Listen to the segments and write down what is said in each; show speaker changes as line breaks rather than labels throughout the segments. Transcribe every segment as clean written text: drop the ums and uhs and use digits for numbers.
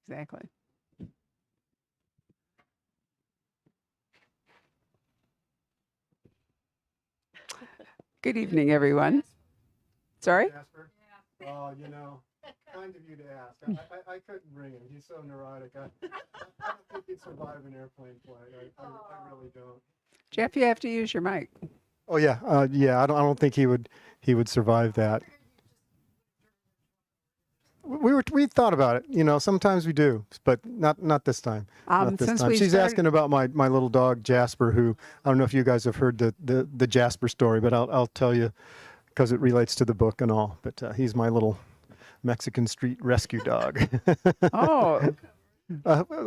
exactly. Good evening, everyone. Sorry?
Jasper? Oh, kind of you to ask. I couldn't bring him. He's so neurotic. I don't think he'd survive an airplane flight. I really don't.
Jeff, you have to use your mic.
Oh yeah, yeah. I don't think he would survive that. We thought about it. Sometimes we do, but not this time. Not this
Since
time.
we
She's
started,
asking about my little dog Jasper, who I don't know if you guys have heard the Jasper story, but I'll tell you because it relates to the book and all. But he's my little Mexican street rescue dog.
oh,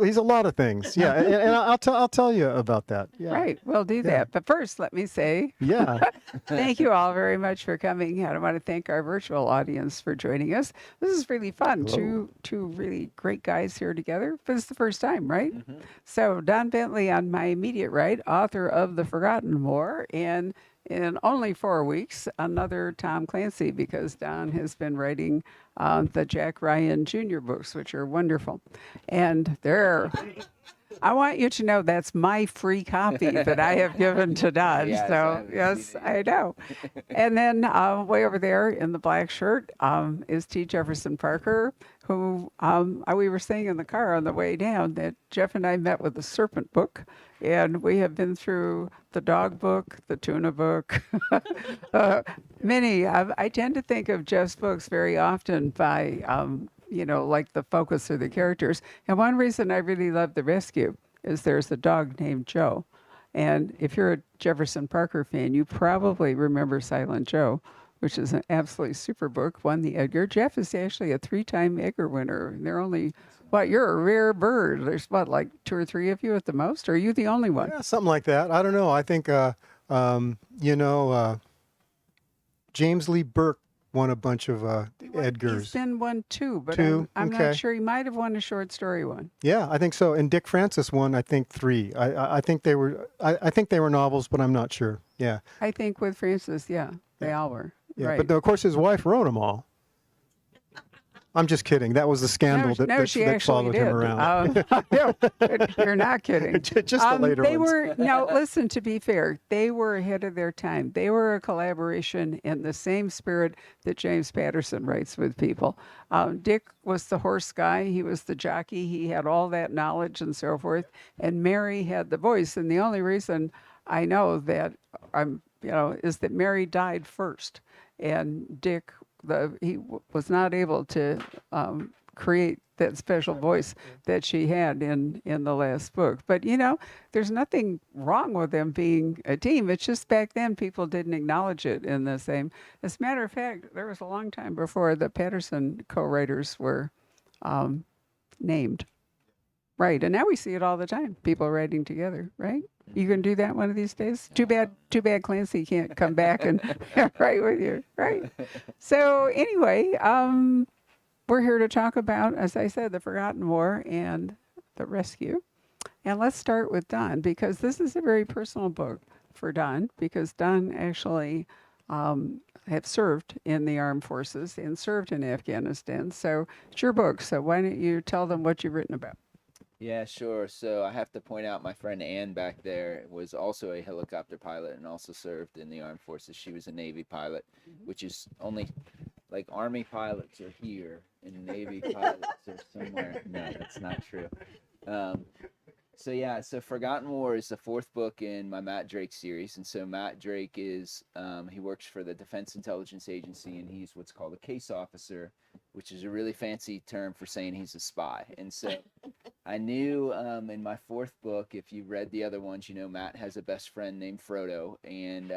He's a lot of things. Yeah, and I'll tell you about that. Yeah,
right, we'll do
yeah,
that. But first, let me say
yeah.
thank you all very much for coming. And I want to thank our virtual audience for joining us. This is really fun.
Hello.
Two really great guys here together. This is the first time, right? So Don Bentley on my immediate right, author of The Forgotten War, and in only 4 weeks, another Tom Clancy, because Don has been writing the Jack Ryan Jr. books, which are wonderful. And they're I want you to know that's my free copy that I have given to Don.
Yes, I
So,
haven't
yes,
seen it
I
yet.
know. And then way over there in the black shirt is T. Jefferson Parker, who we were saying in the car on the way down that Jeff and I met with the Serpent book. And we have been through the dog book, the tuna book, uh, many. I tend to think of Jeff's books very often by like the focus of the characters. And one reason I really love The Rescue is there's a dog named Joe. And if you're a Jefferson Parker fan, you probably remember Silent Joe, which is an absolutely super book, won the Edgar. Jeff is actually a 3-time Edgar winner. And they're only, you're a rare bird. There's like 2 or 3 of you at the most? Or are you the only one?
Yeah, something like that. I don't know. I think James Lee Burke won a bunch of
He's
Edgars.
been one too, but
Two.
I'm not
Okay.
sure. He might have won a short story one.
Yeah, I think so. And Dick Francis won, I think, 3. I think they were. I think they were novels, but I'm not sure. Yeah,
I think with Francis, yeah, they
yeah,
all were.
yeah.
Right.
But of course, his wife wrote them all. I'm just kidding. That was the scandal
No, she
that
actually
followed
did.
him around.
No, you're not kidding.
Just the later
They
ones.
were, now listen, to be fair, they were ahead of their time. They were a collaboration in the same spirit that James Patterson writes with people. Dick was the horse guy. He was the jockey. He had all that knowledge and so forth. And Mary had the voice. And the only reason I know that is that Mary died first. And Dick was not able to create that special voice that she had in the last book. But there's nothing wrong with them being a team. It's just back then people didn't acknowledge it in the same. As a matter of fact, there was a long time before the Patterson co-writers were named. Right, and now we see it all the time. People writing together, right? You can do that one of these days. Too bad Clancy can't come back and write with you, right? So anyway, we're here to talk about, as I said, the Forgotten War and the Rescue. And let's start with Don, because this is a very personal book for Don, because Don actually have served in the armed forces and served in Afghanistan. So it's your book. So why don't you tell them what you've written about?
Yeah, sure. So I have to point out my friend Ann back there was also a helicopter pilot and also served in the armed forces. She was a Navy pilot, which is only like Army pilots are here and Navy pilots are somewhere. No, that's not true. Um, so Forgotten War is the 4th book in my Matt Drake series. And so Matt Drake is, he works for the Defense Intelligence Agency and he's what's called a case officer, which is a really fancy term for saying he's a spy. And so I knew in my 4th book, if you read the other ones, Matt has a best friend named Frodo. And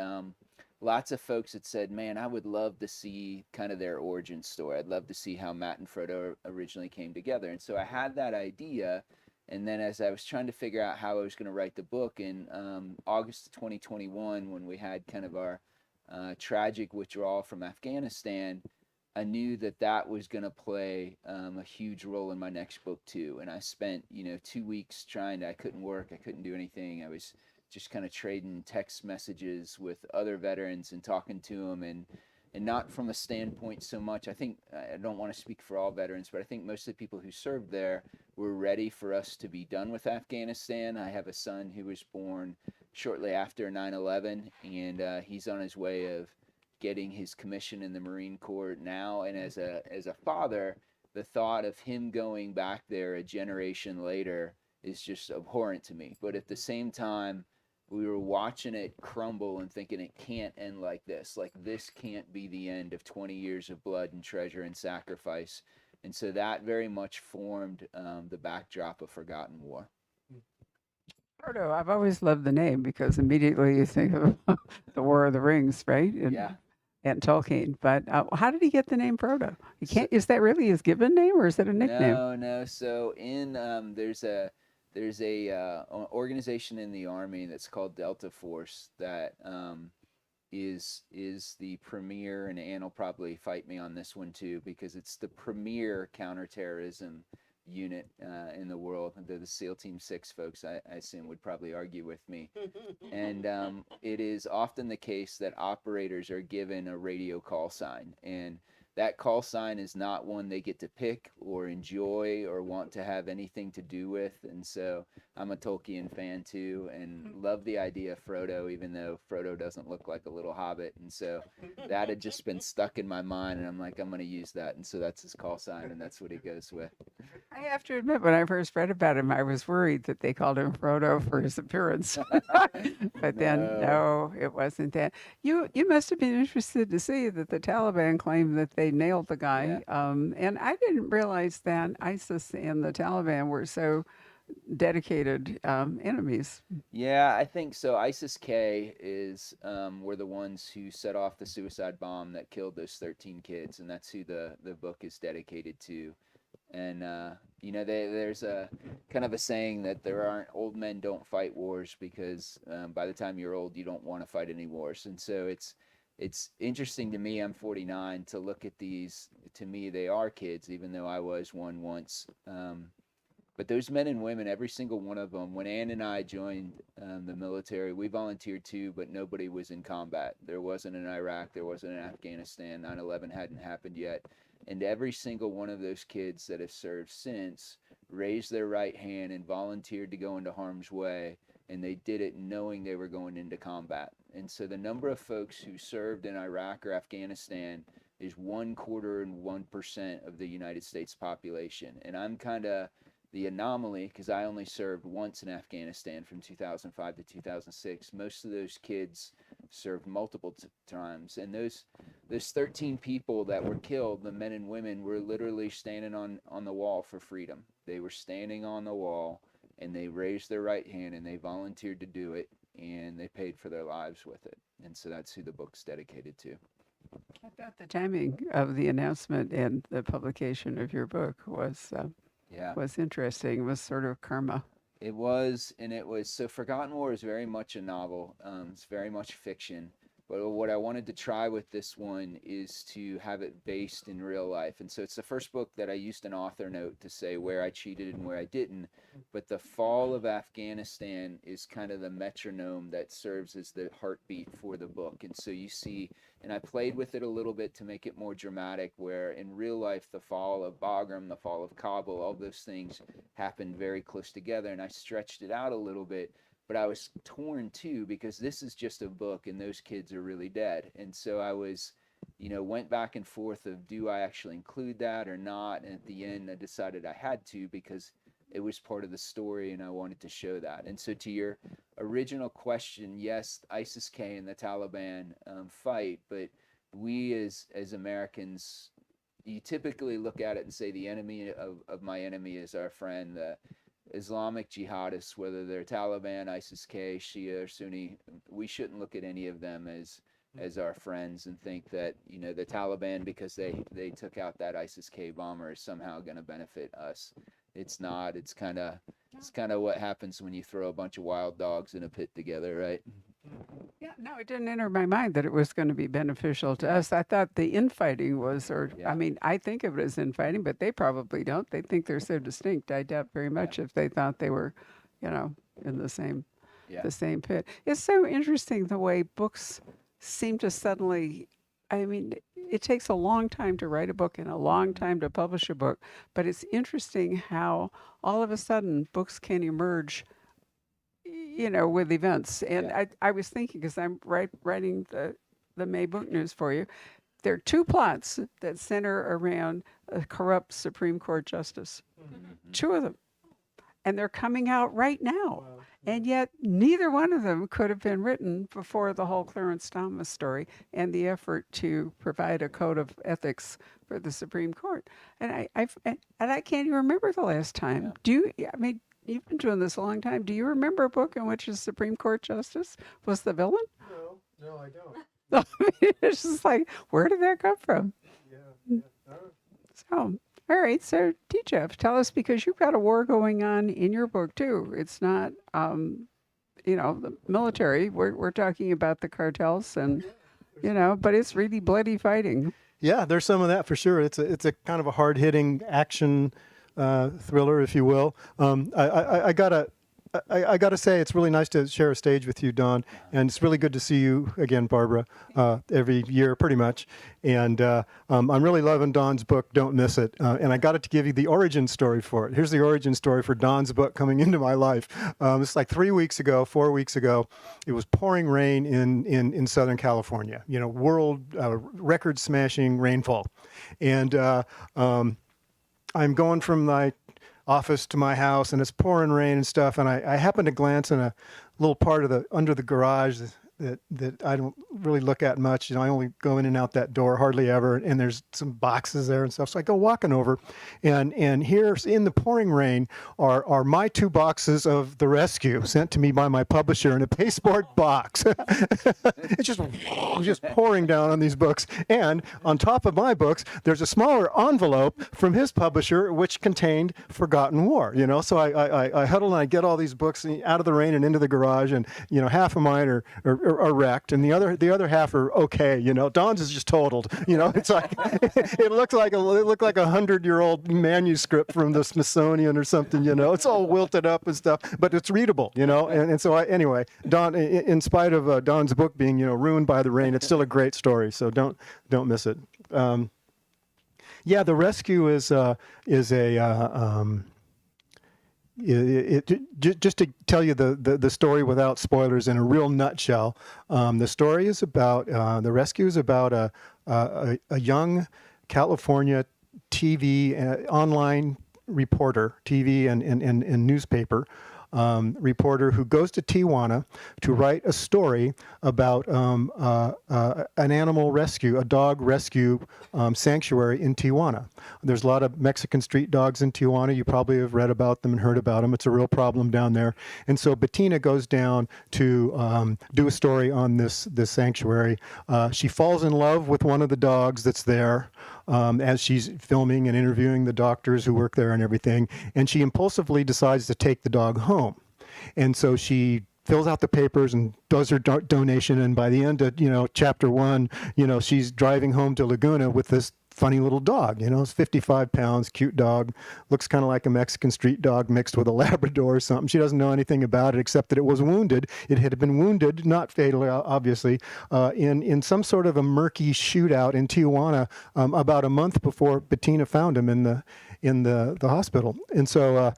lots of folks had said, man, I would love to see kind of their origin story. I'd love to see how Matt and Frodo originally came together. And so I had that idea. And then as I was trying to figure out how I was going to write the book in August of 2021, when we had kind of our tragic withdrawal from Afghanistan, I knew that was going to play a huge role in my next book too. And I spent, 2 weeks I couldn't work. I couldn't do anything. I was just kind of trading text messages with other veterans and talking to them. And, and not from a standpoint so much. I don't want to speak for all veterans, but I think most of the people who served there were ready for us to be done with Afghanistan. I have a son who was born shortly after 9/11, and he's on his way of getting his commission in the Marine Corps now. And as a father, the thought of him going back there a generation later is just abhorrent to me. But at the same time, we were watching it crumble and thinking it can't end like this. Like, this can't be the end of 20 years of blood and treasure and sacrifice. And so that very much formed the backdrop of Forgotten War.
Frodo, I've always loved the name because immediately you think of the War of the Rings, right? And Tolkien. But how did he get the name Frodo? He can't. Is that really his given name, or is it a nickname?
No. So there's a organization in the Army that's called Delta Force that is the premier, and Ann will probably fight me on this one too, because it's the premier counterterrorism unit in the world. The SEAL Team 6 folks, I assume, would probably argue with me. And it is often the case that operators are given a radio call sign, and that call sign is not one they get to pick or enjoy or want to have anything to do with. And so I'm a Tolkien fan too, and love the idea of Frodo, even though Frodo doesn't look like a little hobbit. And so that had just been stuck in my mind, and I'm like, I'm going to use that. And so that's his call sign, and that's what he goes with.
I have to admit, when I first read about him, I was worried that they called him Frodo for his appearance. But then, no, it wasn't that. You must have been interested to see that the Taliban claimed that they nailed the guy.
Yeah.
And I didn't realize that ISIS and the Taliban were so dedicated enemies.
Yeah, I think so. ISIS-K were the ones who set off the suicide bomb that killed those 13 kids, and that's who the book is dedicated to. And there's a kind of a saying that there aren't old men don't fight wars, because by the time you're old, you don't want to fight any wars. And so it's interesting to me. I'm 49, to look at these. To me, they are kids, even though I was one once. But those men and women, every single one of them, when Ann and I joined the military, we volunteered too, but nobody was in combat. There wasn't in Iraq, there wasn't in Afghanistan, 9/11 hadn't happened yet. And every single one of those kids that have served since raised their right hand and volunteered to go into harm's way, and they did it knowing they were going into combat. And so the number of folks who served in Iraq or Afghanistan is 0.25% of the United States population. And I'm kind of the anomaly, because I only served once in Afghanistan from 2005 to 2006. Most of those kids served multiple times, and those 13 people that were killed, the men and women, were literally standing on the wall for freedom. They were standing on the wall, and they raised their right hand, and they volunteered to do it, and they paid for their lives with it. And so that's who the book's dedicated to.
I thought the timing of the announcement and the publication of your book was interesting. It was sort of karma.
It was, and it was. So Forgotten War is very much a novel. It's very much fiction. But what I wanted to try with this one is to have it based in real life. And so it's the first book that I used an author note to say where I cheated and where I didn't. But the fall of Afghanistan is kind of the metronome that serves as the heartbeat for the book. And so you see, and I played with it a little bit to make it more dramatic, where in real life, the fall of Bagram, the fall of Kabul, all those things happened very close together. And I stretched it out a little bit. But I was torn too, because this is just a book and those kids are really dead. And so I was, went back and forth of, do I actually include that or not? And at the end, I decided I had to, because it was part of the story and I wanted to show that. And so to your original question, yes, ISIS-K and the Taliban fight, but we as Americans, you typically look at it and say the enemy of my enemy is our friend. The Islamic jihadists, whether they're Taliban, ISIS-K, Shia, or Sunni, we shouldn't look at any of them as our friends and think that, the Taliban, because they took out that ISIS-K bomber, is somehow going to benefit us. It's not. It's kind of what happens when you throw a bunch of wild dogs in a pit together, right?
Yeah, no, it didn't enter my mind that it was going to be beneficial to us. I thought the infighting was, I mean, I think of it as infighting, but they probably don't. They think they're so distinct. I doubt very much if they thought they were, in the same pit. It's so interesting the way books seem to suddenly I mean, it takes a long time to write a book and a long time to publish a book, but it's interesting how all of a sudden books can emerge, with events. And
Yeah.
I was thinking, because I'm writing the May book news for you, there are two plots that center around a corrupt Supreme Court justice.
Mhm.
Two of them. And they're coming out right now.
Wow.
And yet, neither one of them could have been written before the whole Clarence Thomas story and the effort to provide a code of ethics for the Supreme Court. And I can't even remember the last time.
Yeah.
Do you? I mean, you've been doing this a long time. Do you remember a book in which a Supreme Court justice was the villain?
No, I don't.
It's just like, where did that come from?
Yeah.
So, all right. So, Jeff, tell us, because you've got a war going on in your book too. It's not, the military. We're talking about the cartels and, but it's really bloody fighting.
Yeah, there's some of that for sure. It's a kind of a hard hitting action thriller, if you will. I gotta say, it's really nice to share a stage with you, Don, and it's really good to see you again, Barbara, every year, pretty much. And I'm really loving Don's book, Don't Miss It. And I got it to give you the origin story for it. Here's the origin story for Don's book coming into my life. It's like 4 weeks ago, it was pouring rain in Southern California. World record smashing rainfall, and I'm going from my office to my house, and it's pouring rain and stuff. And I happened to glance in a little part of under the garage that I don't really look at much. I only go in and out that door hardly ever. And there's some boxes there and stuff. So I go walking over, and here in the pouring rain are my 2 boxes of The Rescue sent to me by my publisher in a pasteboard box. It's just pouring down on these books. And on top of my books, there's a smaller envelope from his publisher, which contained Forgotten War. So I huddle and I get all these books out of the rain and into the garage, and half of mine are wrecked, and the other half are okay. Don's is just totaled. It's like it looked like a 100-year-old manuscript from the Smithsonian or something. It's all wilted up and stuff, but it's readable. And so anyway, Don, in spite of Don's book being ruined by the rain, it's still a great story. So don't miss it. Yeah, The Rescue is a just to tell you the story without spoilers in a real nutshell. The story is about The Rescue is about a young California TV online reporter, TV and newspaper reporter who goes to Tijuana to write a story about an animal rescue, a dog rescue sanctuary in Tijuana. There's a lot of Mexican street dogs in Tijuana. You probably have read about them and heard about them. It's a real problem down there. And so Bettina goes down to do a story on this sanctuary. She falls in love with one of the dogs that's there as she's filming and interviewing the doctors who work there and everything. And she impulsively decides to take the dog home. And so she fills out the papers and does her donation. And by the end of, chapter 1, she's driving home to Laguna with this funny little dog. It's 55 pounds, cute dog, looks kind of like a Mexican street dog mixed with a Labrador or something. She doesn't know anything about it except that it was wounded. It had been wounded, not fatally, obviously, in some sort of a murky shootout in Tijuana about a month before Bettina found him in the hospital. And so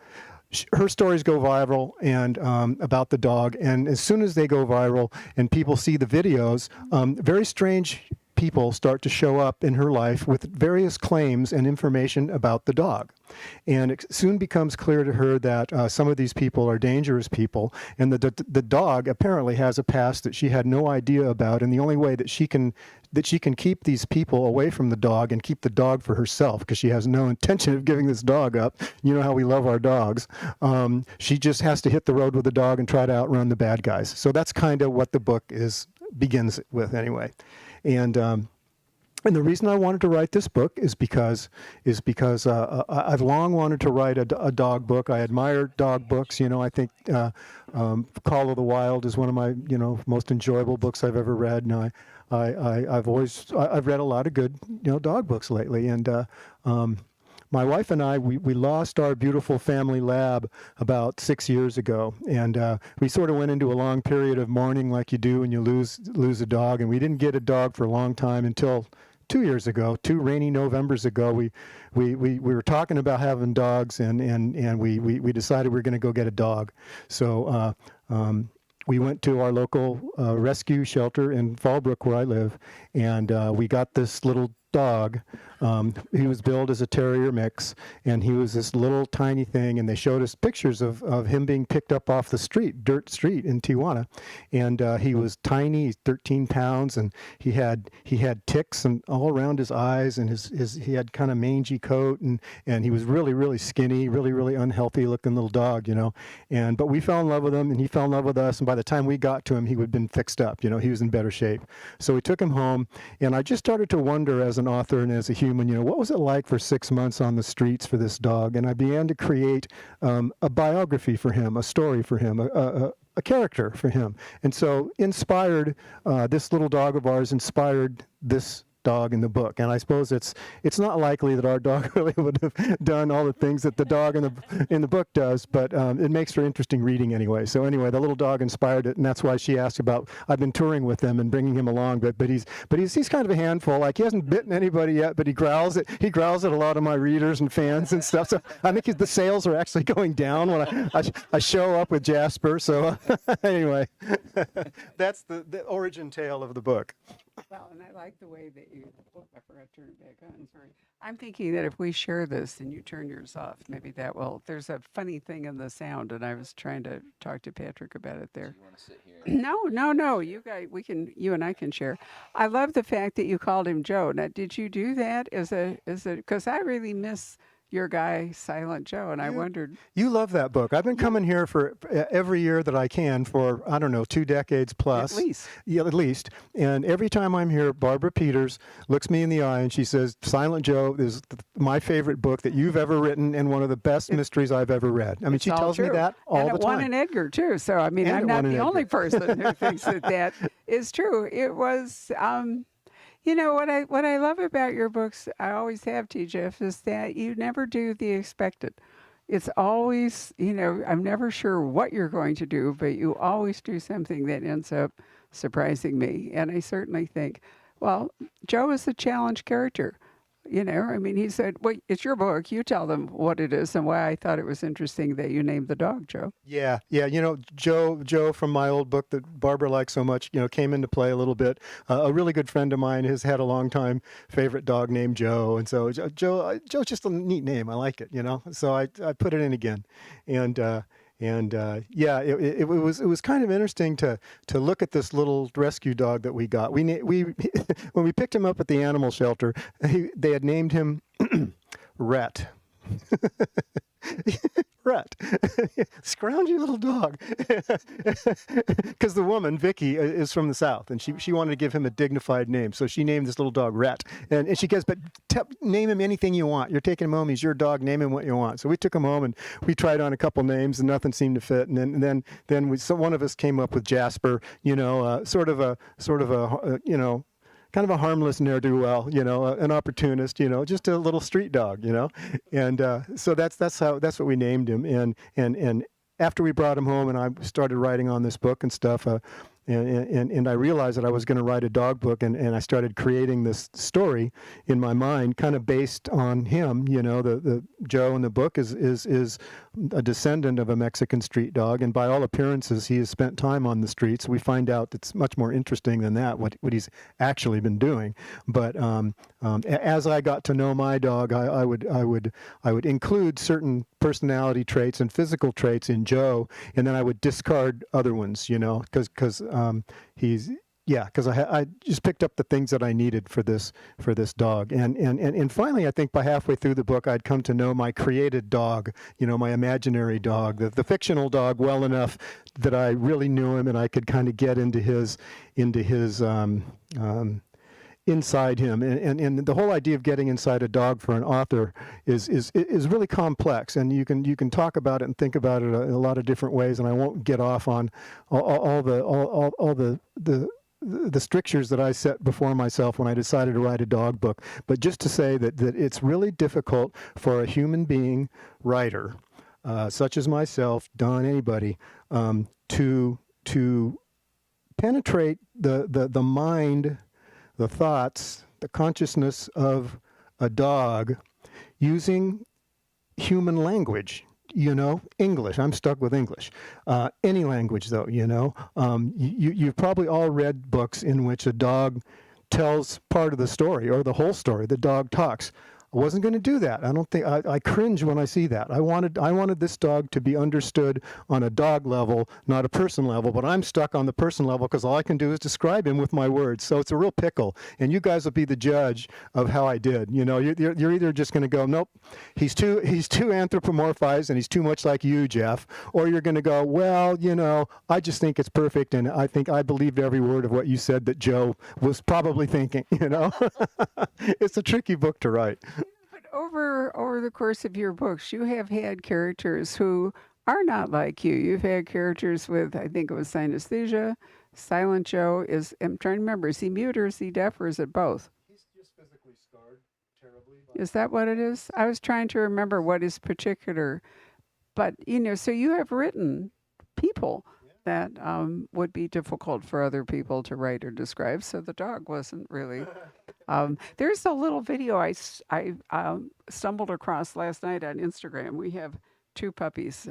her stories go viral and about the dog. And as soon as they go viral and people see the videos, very strange people start to show up in her life with various claims and information about the dog. And it soon becomes clear to her that some of these people are dangerous people, and the dog apparently has a past that she had no idea about, and the only way that she can keep these people away from the dog and keep the dog for herself, because she has no intention of giving this dog up. You know how we love our dogs. She just has to hit the road with the dog and try to outrun the bad guys. So that's kind of what the book begins with anyway. And the reason I wanted to write this book is because I've long wanted to write a dog book. I admire dog books. I think Call of the Wild is one of my most enjoyable books I've ever read. And I've read a lot of good dog books lately. And my wife and I, we lost our beautiful family lab about 6 years ago, and we sort of went into a long period of mourning, like you do when you lose a dog. And we didn't get a dog for a long time until 2 years ago, 2 rainy Novembers ago. We were talking about having dogs, and we decided we were going to go get a dog. So we went to our local rescue shelter in Fallbrook, where I live, and we got this little dog. He was billed as a terrier mix, and he was this little tiny thing, and they showed us pictures of him being picked up off the street, dirt street in Tijuana. And he was tiny, he's 13 pounds, and he had ticks and all around his eyes, and he had kind of mangy coat, and he was really, really skinny, really, really unhealthy looking little dog, but we fell in love with him, and he fell in love with us, and by the time we got to him, he would have been fixed up, he was in better shape. So we took him home, and I just started to wonder, as an author and as a human, what was it like for 6 months on the streets for this dog? And I began to create a biography for him, a story for him, a character for him. And so this little dog of ours inspired this dog in the book. And I suppose it's not likely that our dog really would have done all the things that the dog in the book does, but it makes for interesting reading anyway. So anyway, the little dog inspired it, and that's why she asked about. I've been touring with him and bringing him along, but he's kind of a handful. Like, he hasn't bitten anybody yet, but he growls at a lot of my readers and fans and stuff. So I think the sales are actually going down when I show up with Jasper. So anyway, that's the origin tale of the book.
Well, and I like the way that you, I forgot to turn it back on, sorry. I'm thinking that if we share this and you turn yours off, maybe that will, there's a funny thing in the sound, and I was trying to talk to Patrick about it there.
You want to sit here?
No, you guys, you and I can share. I love the fact that you called him Joe. Now, did you do that because I really miss your guy, Silent Joe, and I wondered.
You love that book. I've been coming here for every year that I can for, I don't know, 2 decades plus.
At least.
Yeah, at least. And every time I'm here, Barbara Peters looks me in the eye and she says, Silent Joe is my favorite book that you've ever written and one of the best mysteries I've ever read. I mean, she tells me that all the time.
And it won an Edgar, too. So, I mean, I'm not the only person who thinks that is true. It was... what I love about your books, I always have, T-Jeff, is that you never do the expected. It's always, I'm never sure what you're going to do, but you always do something that ends up surprising me. And I certainly think, well, Joe is a challenge character. He said, well, it's your book. You tell them what it is and why I thought it was interesting that you named the dog Joe.
Yeah. Joe from my old book that Barbara likes so much, came into play a little bit. A really good friend of mine has had a long-time favorite dog named Joe. And so Joe's just a neat name. I like it, So I put it in again. It was kind of interesting to look at this little rescue dog that we got. We when we picked him up at the animal shelter, they had named him Rhett. Rhett, scroungy little dog. Because the woman, Vicky, is from the South, and she wanted to give him a dignified name, so she named this little dog Rhett. And she goes, but name him anything you want. You're taking him home. He's your dog. Name him what you want. So we took him home, and we tried on a couple names, and nothing seemed to fit. And then one of us came up with Jasper. Sort of a kind of a harmless ne'er-do-well, an opportunist, just a little street dog, and so that's what we named him. And after we brought him home and I started writing on this book and stuff, and I realized that I was going to write a dog book, and I started creating this story in my mind, kind of based on him. The Joe in the book is a descendant of a Mexican street dog, and by all appearances, he has spent time on the streets. We find out it's much more interesting than that, what he's actually been doing. But as I got to know my dog, I would include certain personality traits and physical traits in Joe, and then I would discard other ones, because I just picked up the things that I needed for this dog, and finally, I think by halfway through the book, I'd come to know my created dog, my imaginary dog, the fictional dog, well enough that I really knew him, and I could kind of get into his inside him, and the whole idea of getting inside a dog for an author is really complex, and you can talk about it and think about it in a lot of different ways, and I won't get off on all the the strictures that I set before myself when I decided to write a dog book. But just to say that it's really difficult for a human being writer, such as myself, Don, anybody, to penetrate the mind, the thoughts, the consciousness of a dog using human language. English. I'm stuck with English. Any language, though, you've probably all read books in which a dog tells part of the story or the whole story. The dog talks. I wasn't going to do that. I don't think I cringe when I see that. I wanted this dog to be understood on a dog level, not a person level. But I'm stuck on the person level because all I can do is describe him with my words. So it's a real pickle. And you guys will be the judge of how I did. You're either just going to go, nope, he's too anthropomorphized and he's too much like you, Jeff, or you're going to go, well, I just think it's perfect, and I think I believed every word of what you said that Joe was probably thinking. It's a tricky book to write.
But over the course of your books, you have had characters who are not like you. You've had characters with, I think it was synesthesia. Silent Joe I'm trying to remember, is he mute or is he deaf, or is it both?
He's just physically scarred terribly.
Is that what it is? I was trying to remember what is particular. But, so you have written people that would be difficult for other people to write or describe. So the dog wasn't really. There's a little video I stumbled across last night on Instagram. We have two puppies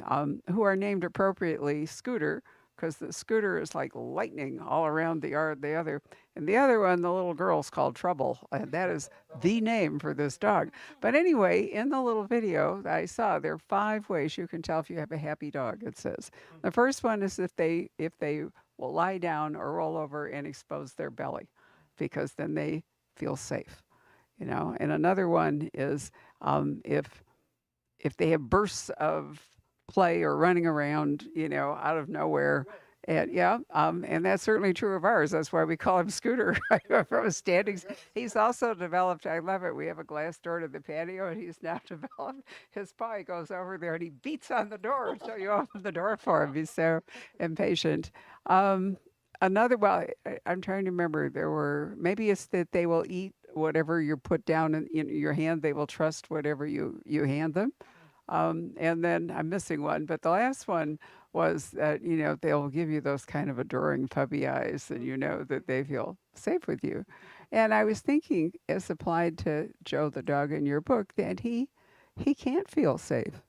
who are named appropriately Scooter, because the Scooter is like lightning all around the yard. The other one, the little girl's called Trouble. And that is the name for this dog. But anyway, in the little video that I saw, there are 5 ways you can tell if you have a happy dog, it says. The first one is if they will lie down or roll over and expose their belly, because then they feel safe, And another one is if they have bursts of play or running around, out of nowhere. And and that's certainly true of ours. That's why we call him Scooter from standing. He's also developed, I love it. We have a glass door to the patio, and he's now developed his paw. He goes over there and he beats on the door until you open the door for him. He's so impatient. I'm trying to remember. Maybe it's that they will eat whatever you put down in your hand. They will trust whatever you hand them. And then I'm missing one, but the last one was that, they'll give you those kind of adoring puppy eyes, and that they feel safe with you. And I was thinking, as applied to Joe the dog in your book, that he can't feel safe.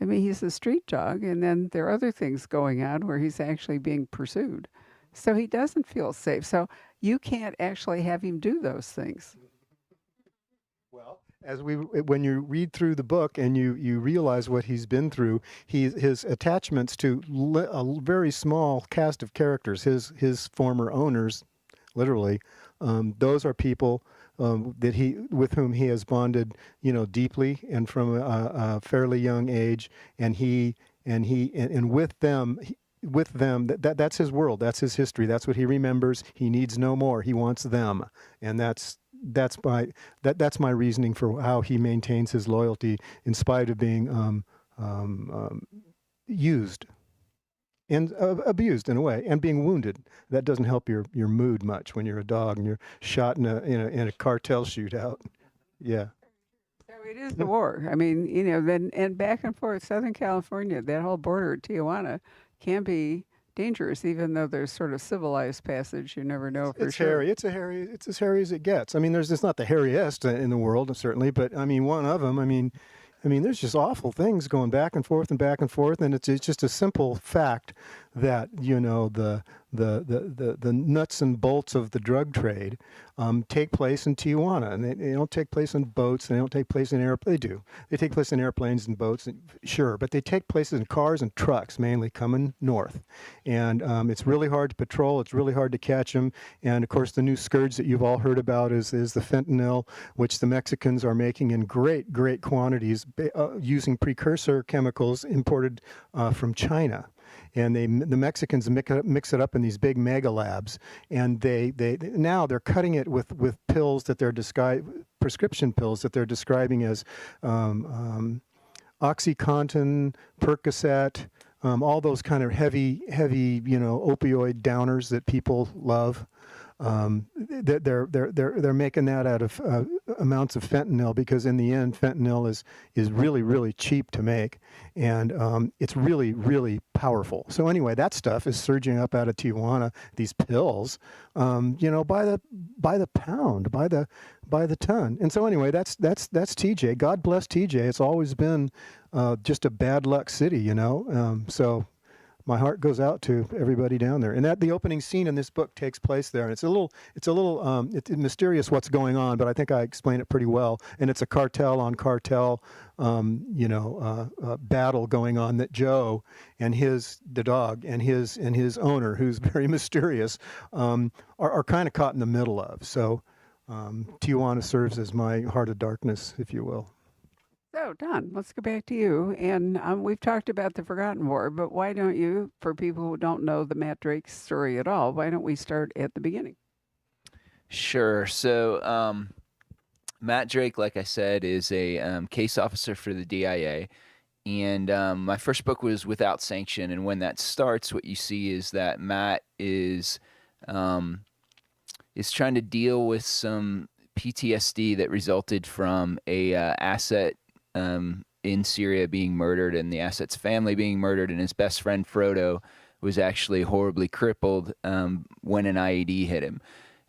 I mean, he's a street dog, and then there are other things going on where he's actually being pursued. So he doesn't feel safe. So you can't actually have him do those things.
Well, when you read through the book and you realize what he's been through, his attachments to a very small cast of characters, his former owners, literally, those are people with whom he has bonded, deeply and from a fairly young age, and with them. That's his world. That's his history. That's what he remembers. He needs no more. He wants them, and that's my reasoning for how he maintains his loyalty in spite of being used and abused in a way, and being wounded. That doesn't help your mood much when you're a dog and you're shot in a cartel shootout. Yeah.
So it is the war. I mean, then and back and forth, Southern California, that whole border at Tijuana can be dangerous, even though there's sort of civilized passage. You never know for sure.
It's as hairy as it gets. I mean, it's not the hairiest in the world, certainly, but I mean, one of them. I mean, there's just awful things going back and forth, and it's just a simple fact that the nuts and bolts of the drug trade take place in Tijuana, and they don't take place in boats. They don't take place in airplanes. They do. They take place in airplanes and boats, sure, but they take place in cars and trucks, mainly coming north. And it's really hard to patrol. It's really hard to catch them. And of course, the new scourge that you've all heard about is the fentanyl, which the Mexicans are making in great quantities using precursor chemicals imported from China. And the Mexicans mix it up in these big mega labs, and now they're cutting it with pills that they're prescription pills that they're describing as OxyContin, Percocet, all those kind of heavy opioid downers that people love. They're making that out of amounts of fentanyl, because in the end, fentanyl is really, really cheap to make, and it's really, really powerful. So anyway, that stuff is surging up out of Tijuana. These pills, by the pound, by the ton. And so anyway, that's TJ. God bless TJ. It's always been just a bad luck city, So my heart goes out to everybody down there. And that the opening scene in this book takes place there. And it's a little it's mysterious what's going on, but I think I explain it pretty well. And it's a cartel on cartel, battle going on that Joe and the dog and his owner, who's very mysterious, are kind of caught in the middle of. So Tijuana serves as my heart of darkness, if you will.
So, Don, let's go back to you. And we've talked about the Forgotten War, but why don't you, for people who don't know the Matt Drake story at all, why don't we start at the beginning?
Sure. So Matt Drake, like I said, is a case officer for the DIA. And my first book was Without Sanction. And when that starts, what you see is that Matt is trying to deal with some PTSD that resulted from a asset in Syria being murdered, and the asset's family being murdered, and his best friend Frodo was actually horribly crippled when an IED hit him.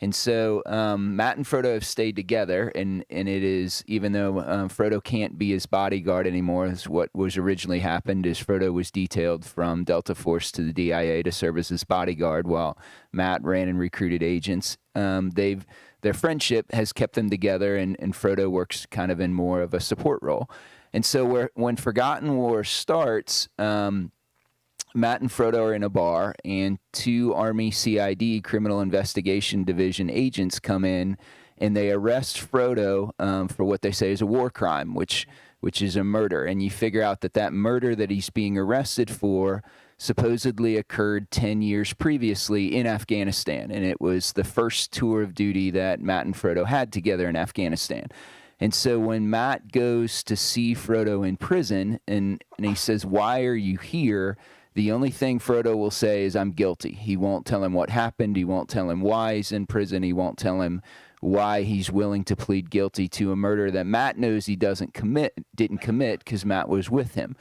And so Matt and Frodo have stayed together, and it is, even though Frodo can't be his bodyguard anymore, as what was originally happened is Frodo was detailed from Delta Force to the DIA to serve as his bodyguard while Matt ran and recruited agents. Their friendship has kept them together, and Frodo works kind of in more of a support role. And so when Forgotten War starts, Matt and Frodo are in a bar, and two Army CID, Criminal Investigation Division agents come in, and they arrest Frodo for what they say is a war crime, which is a murder. And you figure out that murder that he's being arrested for supposedly occurred 10 years previously in Afghanistan, and it was the first tour of duty that Matt and Frodo had together in Afghanistan. And so when Matt goes to see Frodo in prison, and he says, "Why are you here?" the only thing Frodo will say is, "I'm guilty." He won't tell him what happened. He won't tell him why he's in prison. He won't tell him why he's willing to plead guilty to a murder that Matt knows he didn't commit because Matt was with him.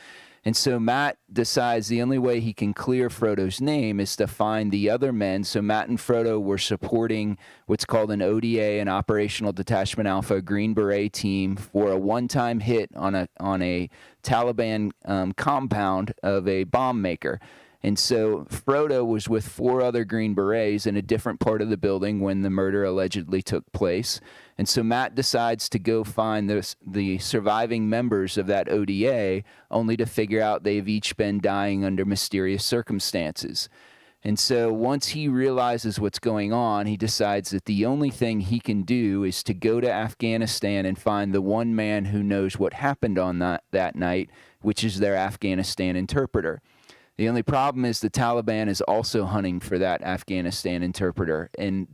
And so Matt decides the only way he can clear Frodo's name is to find the other men. So Matt and Frodo were supporting what's called an ODA, an Operational Detachment Alpha Green Beret team, for a one-time hit on a Taliban compound of a bomb maker. And so Frodo was with 4 other Green Berets in a different part of the building when the murder allegedly took place. And so Matt decides to go find the surviving members of that ODA, only to figure out they've each been dying under mysterious circumstances. And so once he realizes what's going on, he decides that the only thing he can do is to go to Afghanistan and find the one man who knows what happened on that night, which is their Afghanistan interpreter. The only problem is the Taliban is also hunting for that Afghanistan interpreter, and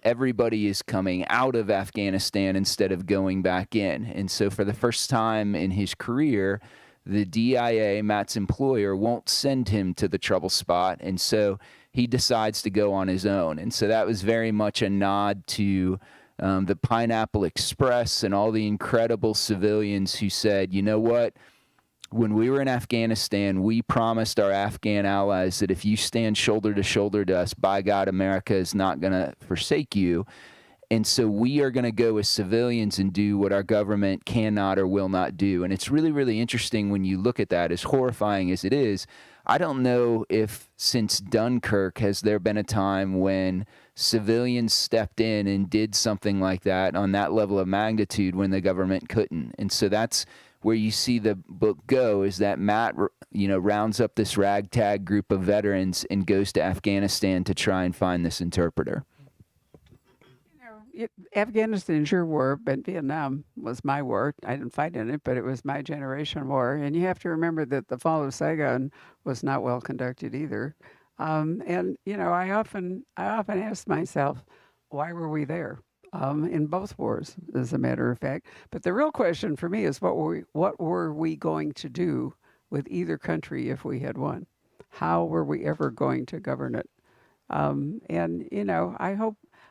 everybody is coming out of Afghanistan instead of going back in. And so for the first time in his career, the DIA, Matt's employer, won't send him to the trouble spot, and so he decides to go on his own. And so that was very much a nod to the Pineapple Express and all the incredible civilians who said, "You know what? When we were in Afghanistan, we promised our Afghan allies that if you stand shoulder to shoulder to us, by God, America is not going to forsake you. And so we are going to go as civilians and do what our government cannot or will not do." And it's really, really interesting when you look at that, as horrifying as it is. I don't know if since Dunkirk has there been a time when civilians stepped in and did something like that on that level of magnitude when the government couldn't. And so that's where you see the book go, is that Matt, rounds up this ragtag group of veterans and goes to Afghanistan to try and find this interpreter.
Afghanistan's your war, but Vietnam was my war. I didn't fight in it, but it was my generation war. And you have to remember that the fall of Saigon was not well conducted either. I often ask myself, why were we there? In both wars, as a matter of fact. But the real question for me is, what were we going to do with either country if we had won? How were we ever going to govern it? I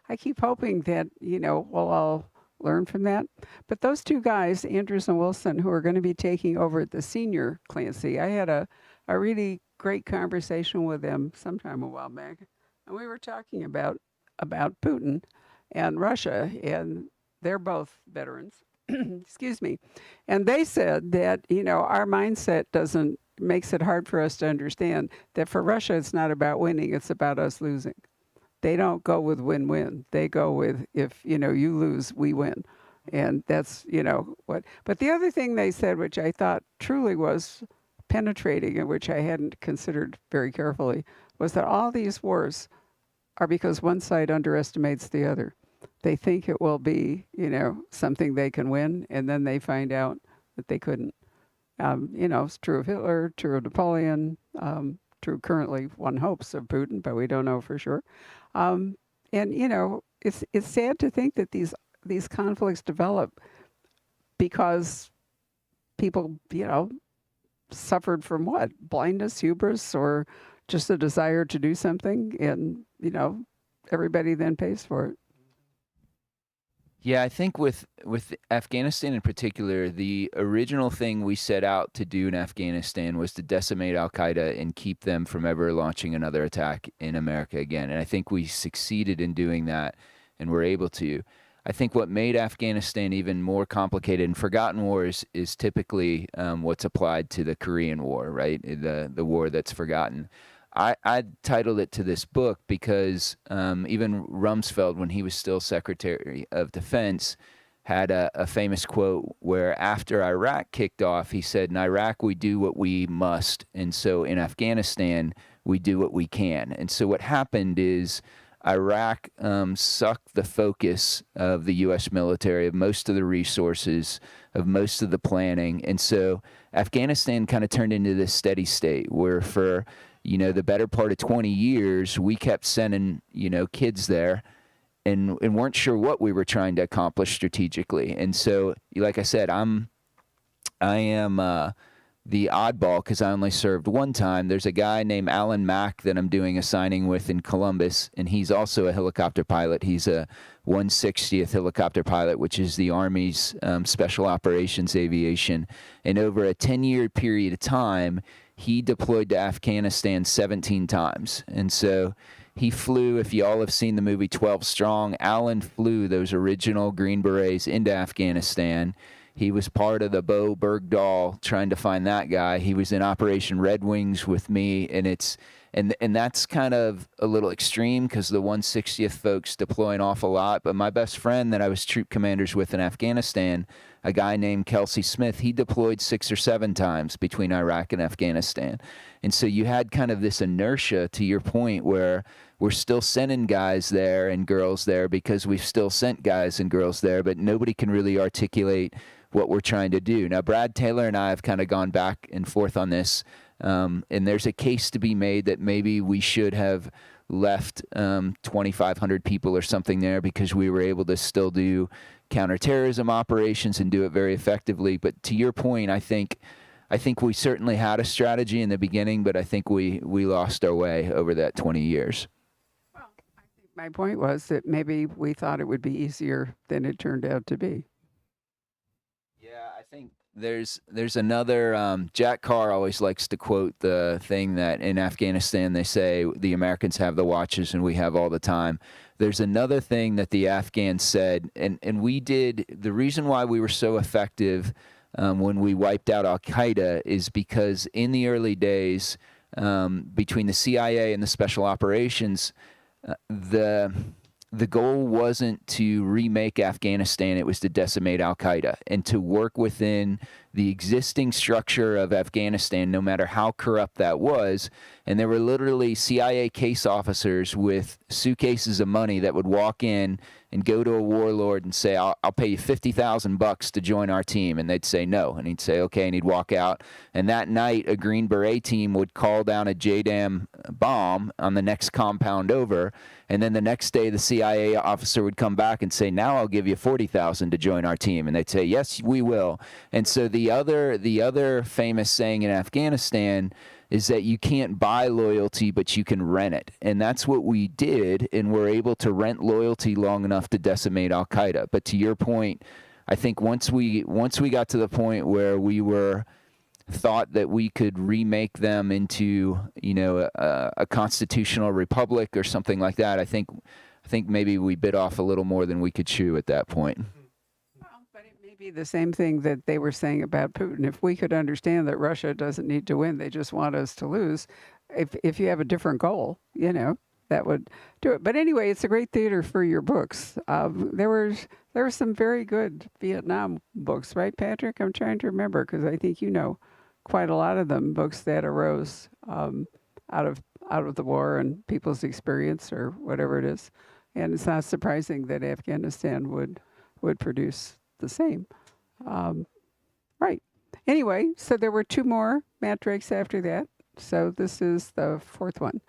I keep hoping that, we'll all learn from that. But those two guys, Andrews and Wilson, who are going to be taking over the senior Clancy, I had a really great conversation with them sometime a while back. And we were talking about Putin and Russia, and they're both veterans. Excuse me. And they said that, our mindset doesn't makes it hard for us to understand that for Russia it's not about winning, it's about us losing. They don't go with win-win. They go with if, you lose, we win. And that's, what. But the other thing they said, which I thought truly was penetrating and which I hadn't considered very carefully, was that all these wars are because one side underestimates the other. They think it will be, something they can win, and then they find out that they couldn't. It's true of Hitler, true of Napoleon, true currently, one hopes, of Putin, but we don't know for sure. And it's sad to think that these conflicts develop because people, suffered from what? Blindness, hubris, or just a desire to do something, and everybody then pays for it.
Yeah, I think with Afghanistan in particular, the original thing we set out to do in Afghanistan was to decimate Al Qaeda and keep them from ever launching another attack in America again. And I think we succeeded in doing that, and were able to. I think what made Afghanistan even more complicated, and forgotten wars is typically what's applied to the Korean War, right? The war that's forgotten. I titled it to this book because even Rumsfeld, when he was still Secretary of Defense, had a famous quote where after Iraq kicked off, he said, in Iraq, we do what we must. And so in Afghanistan, we do what we can. And so what happened is Iraq sucked the focus of the U.S. military, of most of the resources, of most of the planning. And so Afghanistan kind of turned into this steady state where for the better part of 20 years, we kept sending, kids there and weren't sure what we were trying to accomplish strategically. And so, like I said, I am the oddball because I only served one time. There's a guy named Alan Mack that I'm doing a signing with in Columbus, and he's also a helicopter pilot. He's a 160th helicopter pilot, which is the Army's Special Operations Aviation. And over a 10-year period of time, he deployed to Afghanistan 17 times. And so he flew, if you all have seen the movie 12 Strong, Alan flew those original Green Berets into Afghanistan. He was part of the Bo Bergdahl trying to find that guy. He was in Operation Red Wings with me, and that's kind of a little extreme because the 160th folks deploy an awful lot. But my best friend that I was troop commanders with in Afghanistan, a guy named Kelsey Smith, he deployed 6 or 7 times between Iraq and Afghanistan. And so you had kind of this inertia, to your point, where we're still sending guys there and girls there because we've still sent guys and girls there, but nobody can really articulate what we're trying to do. Now, Brad Taylor and I have kind of gone back and forth on this, and there's a case to be made that maybe we should have left 2,500 people or something there because we were able to still do counterterrorism operations and do it very effectively. But to your point, I think we certainly had a strategy in the beginning, but I think we lost our way over that 20 years.
Well, I think my point was that maybe we thought it would be easier than it turned out to be.
Yeah, I think there's another, Jack Carr always likes to quote the thing that in Afghanistan they say the Americans have the watches and we have all the time. There's another thing that the Afghans said, and we did, the reason why we were so effective when we wiped out Al Qaeda is because in the early days, between the CIA and the Special Operations, the goal wasn't to remake Afghanistan, it was to decimate Al Qaeda and to work within the existing structure of Afghanistan, no matter how corrupt that was. And there were literally CIA case officers with suitcases of money that would walk in and go to a warlord and say, I'll pay you $50,000 to join our team. And they'd say no. And he'd say, okay. And he'd walk out. And that night, a Green Beret team would call down a JDAM bomb on the next compound over. And then the next day, the CIA officer would come back and say, now I'll give you $40,000 to join our team. And they'd say, yes, we will. And so the other famous saying in Afghanistan is that you can't buy loyalty, but you can rent it. And that's what we did, and we're able to rent loyalty long enough to decimate Al-Qaeda. But to your point, I think once we got to the point where we thought that we could remake them into, a constitutional republic or something like that, I think maybe we bit off a little more than we could chew at that point.
But it may be the same thing that they were saying about Putin. If we could understand that Russia doesn't need to win, they just want us to lose. If you have a different goal, that would do it. But anyway, it's a great theater for your books. There were some very good Vietnam books, right, Patrick? I'm trying to remember because I think you know quite a lot of them, books that arose out of the war and people's experience or whatever it is. And it's not surprising that Afghanistan would produce the same. Right. Anyway, so there were 2 more Matt Drakes after that. So this is the 4th one.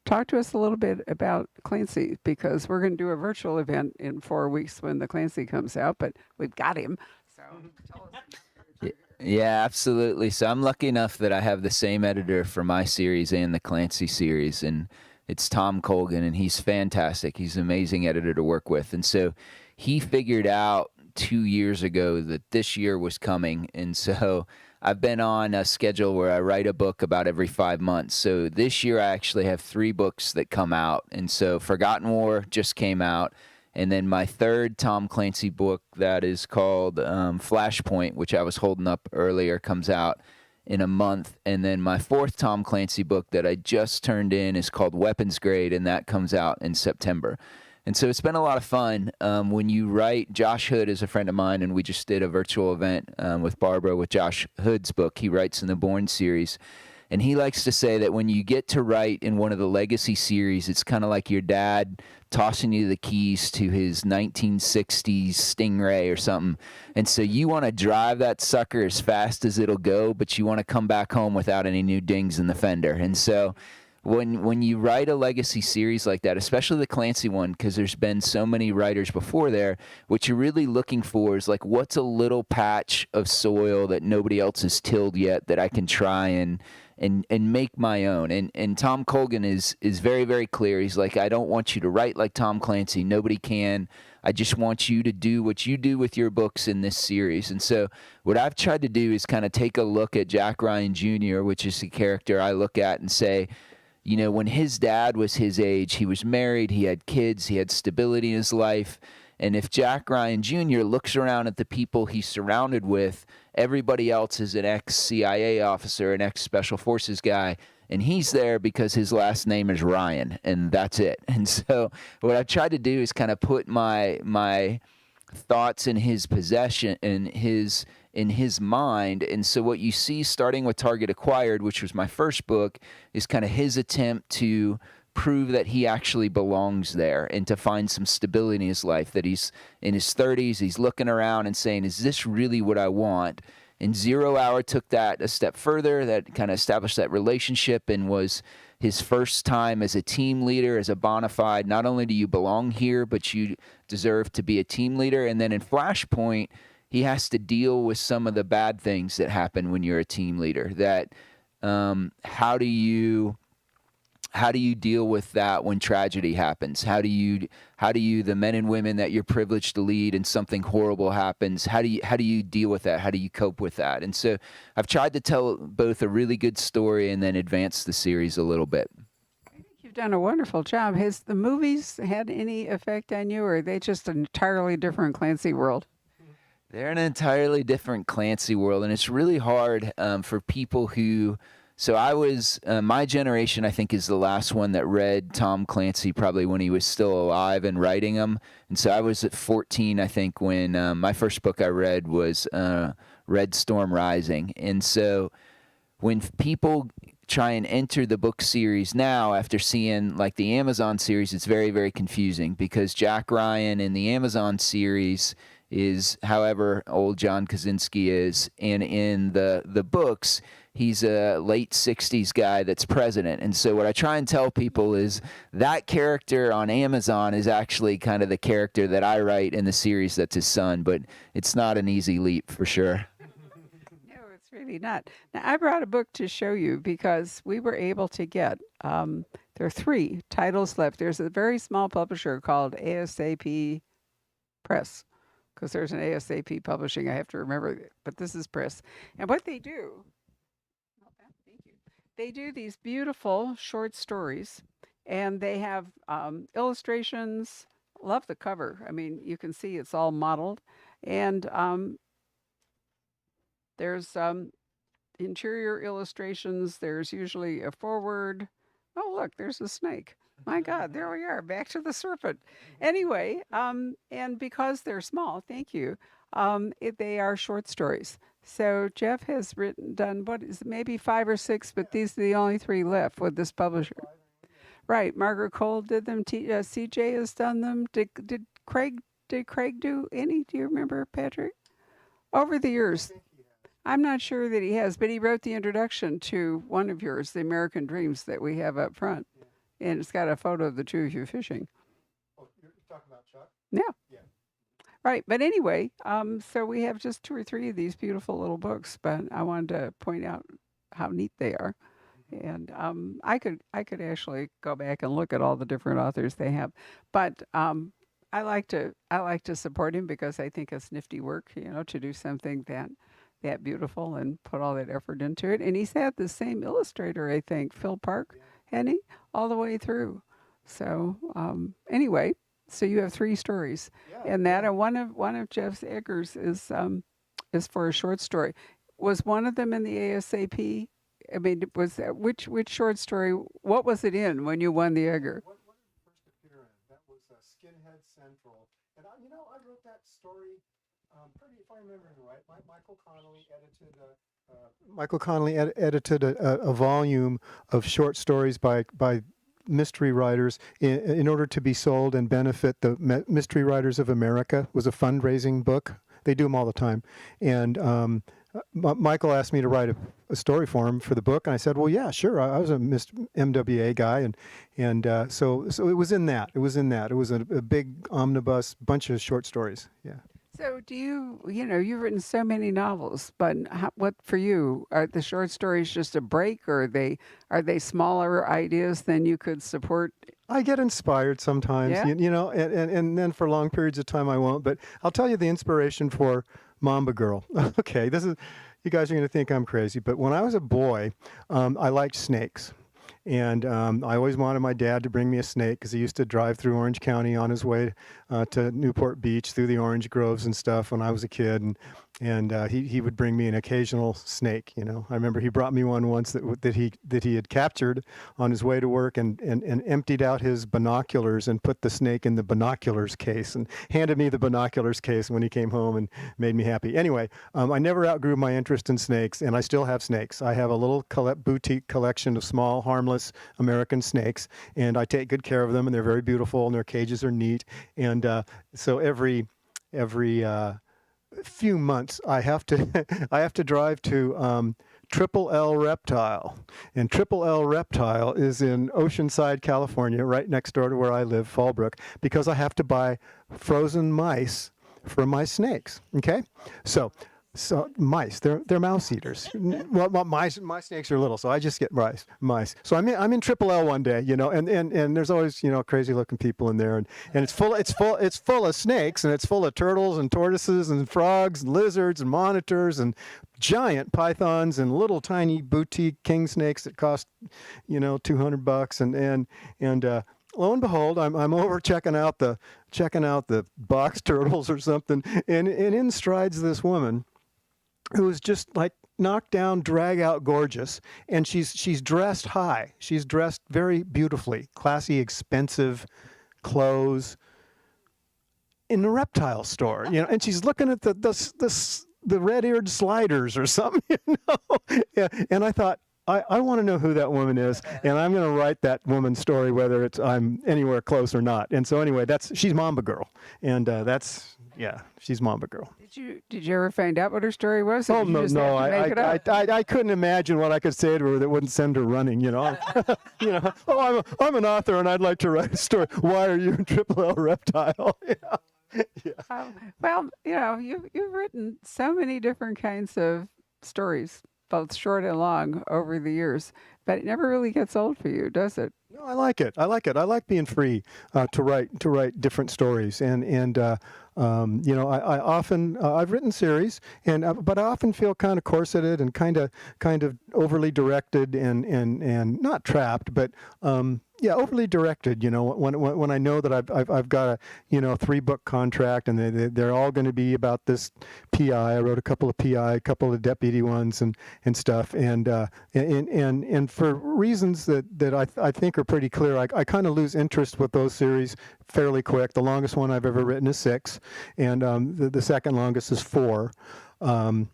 Talk to us a little bit about Clancy, because we're going to do a virtual event in 4 weeks when the Clancy comes out, but we've got him. So tell us.
Yeah, absolutely. So I'm lucky enough that I have the same editor for my series and the Clancy series, and it's Tom Colgan, and he's fantastic. He's an amazing editor to work with. And so he figured out 2 years ago that this year was coming. And so I've been on a schedule where I write a book about every 5 months. So this year I actually have 3 books that come out. And so Forgotten War just came out. And then my 3rd Tom Clancy book that is called Flashpoint, which I was holding up earlier, comes out in a month. And then my 4th Tom Clancy book that I just turned in is called Weapons Grade, and that comes out in September. And so it's been a lot of fun. When you write, Josh Hood is a friend of mine, and we just did a virtual event with Barbara with Josh Hood's book. He writes in the Bourne series. And he likes to say that when you get to write in one of the legacy series, it's kind of like your dad tossing you the keys to his 1960s Stingray or something. And so you want to drive that sucker as fast as it'll go, but you want to come back home without any new dings in the fender. And so when you write a legacy series like that, especially the Clancy one, because there's been so many writers before there, what you're really looking for is like, what's a little patch of soil that nobody else has tilled yet that I can try and make my own. And Tom Colgan is very, very clear. He's like, I don't want you to write like Tom Clancy. Nobody can. I just want you to do what you do with your books in this series. And so what I've tried to do is kind of take a look at Jack Ryan Jr., which is the character I look at and say, when his dad was his age, he was married, he had kids, he had stability in his life. And if Jack Ryan Jr. looks around at the people he's surrounded with, everybody else is an ex-CIA officer, an ex-Special Forces guy, and he's there because his last name is Ryan, and that's it. And so what I've tried to do is kind of put my thoughts in his possession, in his mind. And so what you see starting with Target Acquired, which was my first book, is kind of his attempt to prove that he actually belongs there and to find some stability in his life, that he's in his 30s, he's looking around and saying, is this really what I want? And 0 Hour took that a step further, that kind of established that relationship and was his first time as a team leader, as a bona fide, not only do you belong here, but you deserve to be a team leader. And then in Flashpoint, he has to deal with some of the bad things that happen when you're a team leader, that how do you deal with that when tragedy happens? How do you, the men and women that you're privileged to lead and something horrible happens, how do you deal with that? How do you cope with that? And so I've tried to tell both a really good story and then advance the series a little bit.
I think you've done a wonderful job. Has the movies had any effect on you, or are they just an entirely different Clancy world?
They're an entirely different Clancy world, and it's really hard for people who... So I was, my generation, I think, is the last one that read Tom Clancy probably when he was still alive and writing them. And so I was at 14, I think, when my first book I read was Red Storm Rising. And so when people try and enter the book series now after seeing like the Amazon series, it's very, very confusing because Jack Ryan in the Amazon series is however old John Krasinski is. And in the books, he's a late 60s guy that's president. And so what I try and tell people is that character on Amazon is actually kind of the character that I write in the series that's his son, but it's not an easy leap for sure.
No, it's It's really not. Now, I brought a book to show you because we were able to get, there are three titles left. There's a very small publisher called ASAP Press, because there's an ASAP Publishing. I have to remember, but this is Press. And what they do, thank you. They do these beautiful short stories, and they have illustrations. Love the cover. I mean, you can see it's all modeled, and there's interior illustrations. There's usually a forward. Oh, look, there's a snake. My God, there we are, back to the serpent. Anyway, and because they're small, thank you, they are short stories. So Jeff has done, what is it, maybe 5 or 6, but these are the only 3 left with this publisher. Right, Margaret Cole did them. CJ has done them. Did Craig do any? Do you remember, Patrick? Over the years, I'm not sure that he has, but he wrote the introduction to one of yours, The American Dreams, that we have up front. And it's got a photo of the two of you fishing.
Oh, you're talking about Chuck?
Yeah.
Yeah.
Right. But anyway, so we have just 2 or 3 of these beautiful little books, but I wanted to point out how neat they are. And I could actually go back and look at all the different authors they have, but I like to support him because I think it's nifty work, to do something that beautiful and put all that effort into it. And he's had the same illustrator, I think, Phil Park, hadn't he, all the way through. So anyway, so you have 3 stories, and that and one of Jeff's Eggers is for a short story. Was one of them in the ASAP? I mean, was that, which short story? What was it in when you won the Egger?
What did it first appear in? That was Skinhead Central. And I wrote that story if I remember right. Michael Connolly edited a volume of short stories by mystery writers in order to be sold and benefit the Mystery Writers of America. It was a fundraising book. They do them all the time. And Michael asked me to write a story for him for the book, and I said, "Well, yeah, sure." I was a MWA guy, and so it was in that. It was a big omnibus bunch of short stories. Yeah.
So do you've written so many novels, but what for you? Are the short stories just a break, or are they smaller ideas than you could support?
I get inspired sometimes,
Yeah?
and then for long periods of time I won't. But I'll tell you the inspiration for Mamba Girl. Okay, you guys are going to think I'm crazy, but when I was a boy, I liked snakes. And I always wanted my dad to bring me a snake because he used to drive through Orange County on his way to Newport Beach through the orange groves and stuff when I was a kid. And he would bring me an occasional snake. I remember he brought me one once that he had captured on his way to work and emptied out his binoculars and put the snake in the binoculars case and handed me the binoculars case when he came home and made me happy. Anyway, I never outgrew my interest in snakes, and I still have snakes. I have a little boutique collection of small, harmless American snakes, and I take good care of them, and they're very beautiful, and their cages are neat. And so every few months I have to drive to Triple L Reptile, and Triple L Reptile is in Oceanside, California, right next door to where I live, Fallbrook, because I have to buy frozen mice for my snakes. Okay, so mice, they're mouse eaters. Well, my snakes are little, so I just get mice. So I'm in Triple L one day, and there's always crazy looking people in there, and it's full of snakes, and it's full of turtles and tortoises and frogs and lizards and monitors and giant pythons and little tiny boutique king snakes that cost $200, and lo and behold, I'm over checking out the box turtles or something, and in strides this woman who is just like knocked down, drag out gorgeous, and she's dressed high. She's dressed very beautifully, classy, expensive clothes in a reptile store, and she's looking at the red-eared sliders or something, Yeah, and I thought, I want to know who that woman is, and I'm going to write that woman's story, whether I'm anywhere close or not. And so anyway, she's Mamba Girl, and she's Mamba Girl.
Did you ever find out what her story was?
Oh no! I couldn't imagine what I could say to her that wouldn't send her running. Oh, I'm an author and I'd like to write a story. Why are you in Triple L Reptile? Yeah.
Well, you've written so many different kinds of stories, both short and long, over the years. But it never really gets old for you, does it?
No, I like it. I like it. I like being free to write different stories, you know, I often I've written series, but I often feel kind of corseted and kind of overly directed and not trapped, but yeah, overly directed. You know, when I know that I've got a 3-book contract and they're all going to be about this PI. I wrote a couple of PI, a couple of deputy ones and stuff, and for reasons that I think are pretty clear, I kind of lose interest with those series fairly quick. The longest one I've ever written is 6, and the second longest is 4, and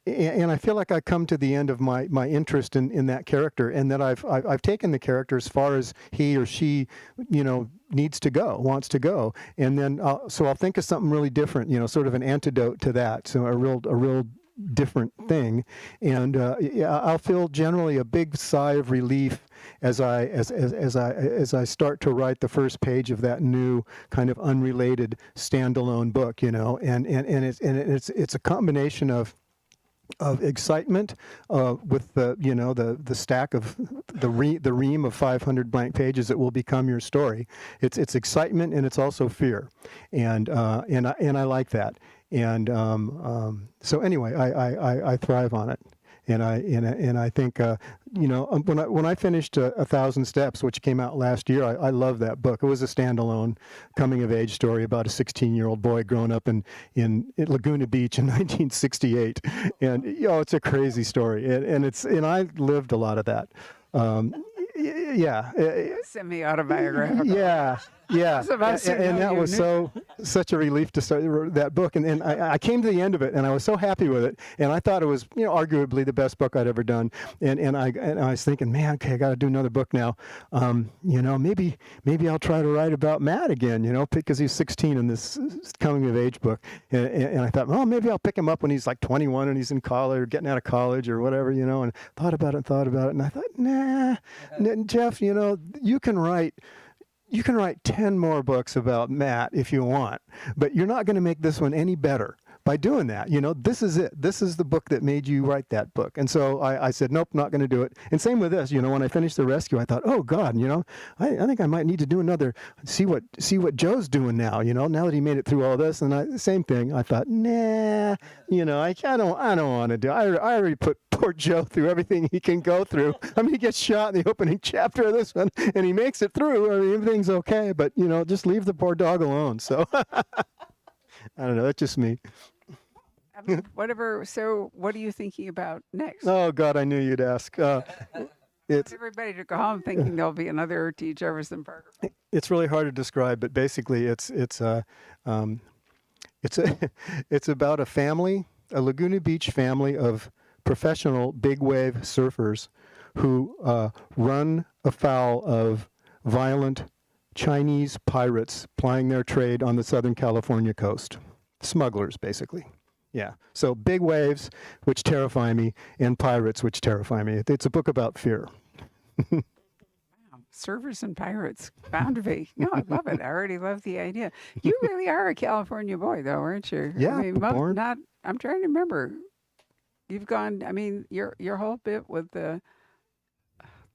I feel like I come to the end of my interest in that character, and that I've taken the character as far as he or she, wants to go, and then so I'll think of something really different, sort of an antidote to that, so a real different thing, and yeah, I'll feel generally a big sigh of relief as I start to write the first page of that new kind of unrelated standalone book, and it's a combination of excitement with the stack of the ream of 500 blank pages that will become your story. It's excitement, and it's also fear, and I like that. And so anyway, I thrive on it, and I think when I finished 1,000 Steps, which came out last year, I love that book. It was a standalone coming of age story about a 16-year-old boy growing up in Laguna Beach in 1968, and it's a crazy story, and I lived a lot of that. Yeah.
Semi-autobiographical.
Yeah. Yeah, and that was such a relief to start that book, and I came to the end of it, and I was so happy with it, and I thought it was arguably the best book I'd ever done, and I was thinking, man, okay, I got to do another book now, maybe I'll try to write about Matt again, because he's 16 in this coming of age book, and I thought, well, maybe I'll pick him up when he's like 21 and he's in college or getting out of college or whatever, and thought about it, and I thought, nah, Jeff, you can write 10 more books about Matt if you want, but you're not going to make this one any better by doing that. This is it. This is the book that made you write that book. And so I said, nope, not going to do it. And same with this, when I finished The Rescue, I thought, oh God, I think I might need to do another, see what Joe's doing now, now that he made it through all this. And same thing. I thought, nah, I don't want to do it. I already put poor Joe through everything he can go through. I mean, he gets shot in the opening chapter of this one and he makes it through. I mean, everything's okay, but just leave the poor dog alone. So I don't know. That's just me.
Whatever. So, what are you thinking about next?
Oh God, I knew you'd ask. It's
everybody to go home thinking there'll be another T. Jefferson Parker.
It's really hard to describe, but basically, it's about a family, a Laguna Beach family of professional big wave surfers who run afoul of violent Chinese pirates plying their trade on the Southern California coast. Smugglers, basically. Yeah. So big waves, which terrify me, and pirates, which terrify me. It's a book about fear.
Wow. Surfers and pirates. Boundary. No, I love it. I already love the idea. You really are a California boy, though, aren't you?
Yeah,
I mean,
born.
I'm trying to remember. You've gone, I mean, your whole bit with the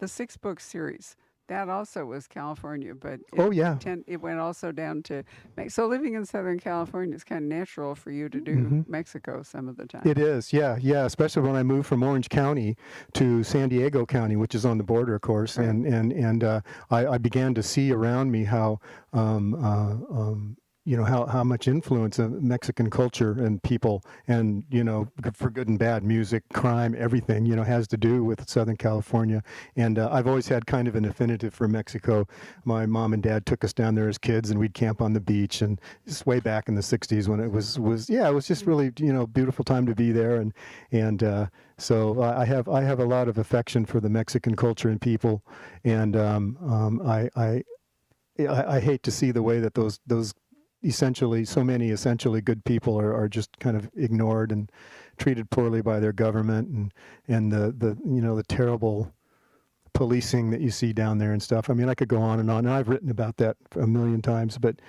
6-book series. That also was California, but it went also down to so living in Southern California is kind of natural for you to do Mexico some of the time.
It is, yeah, especially when I moved from Orange County to San Diego County, which is on the border, of course,
right.
and I began to see around me how how much influence of Mexican culture and people and, for good and bad, music, crime, everything, has to do with Southern California. And I've always had kind of an affinity for Mexico. My mom and dad took us down there as kids and we'd camp on the beach, and just way back in the 60s when it was just really, beautiful time to be there. And so I have a lot of affection for the Mexican culture and people. And I hate to see the way that those so many essentially good people are just kind of ignored and treated poorly by their government, and the terrible policing that you see down there and stuff. I mean, I could go on, and I've written about that a million times, but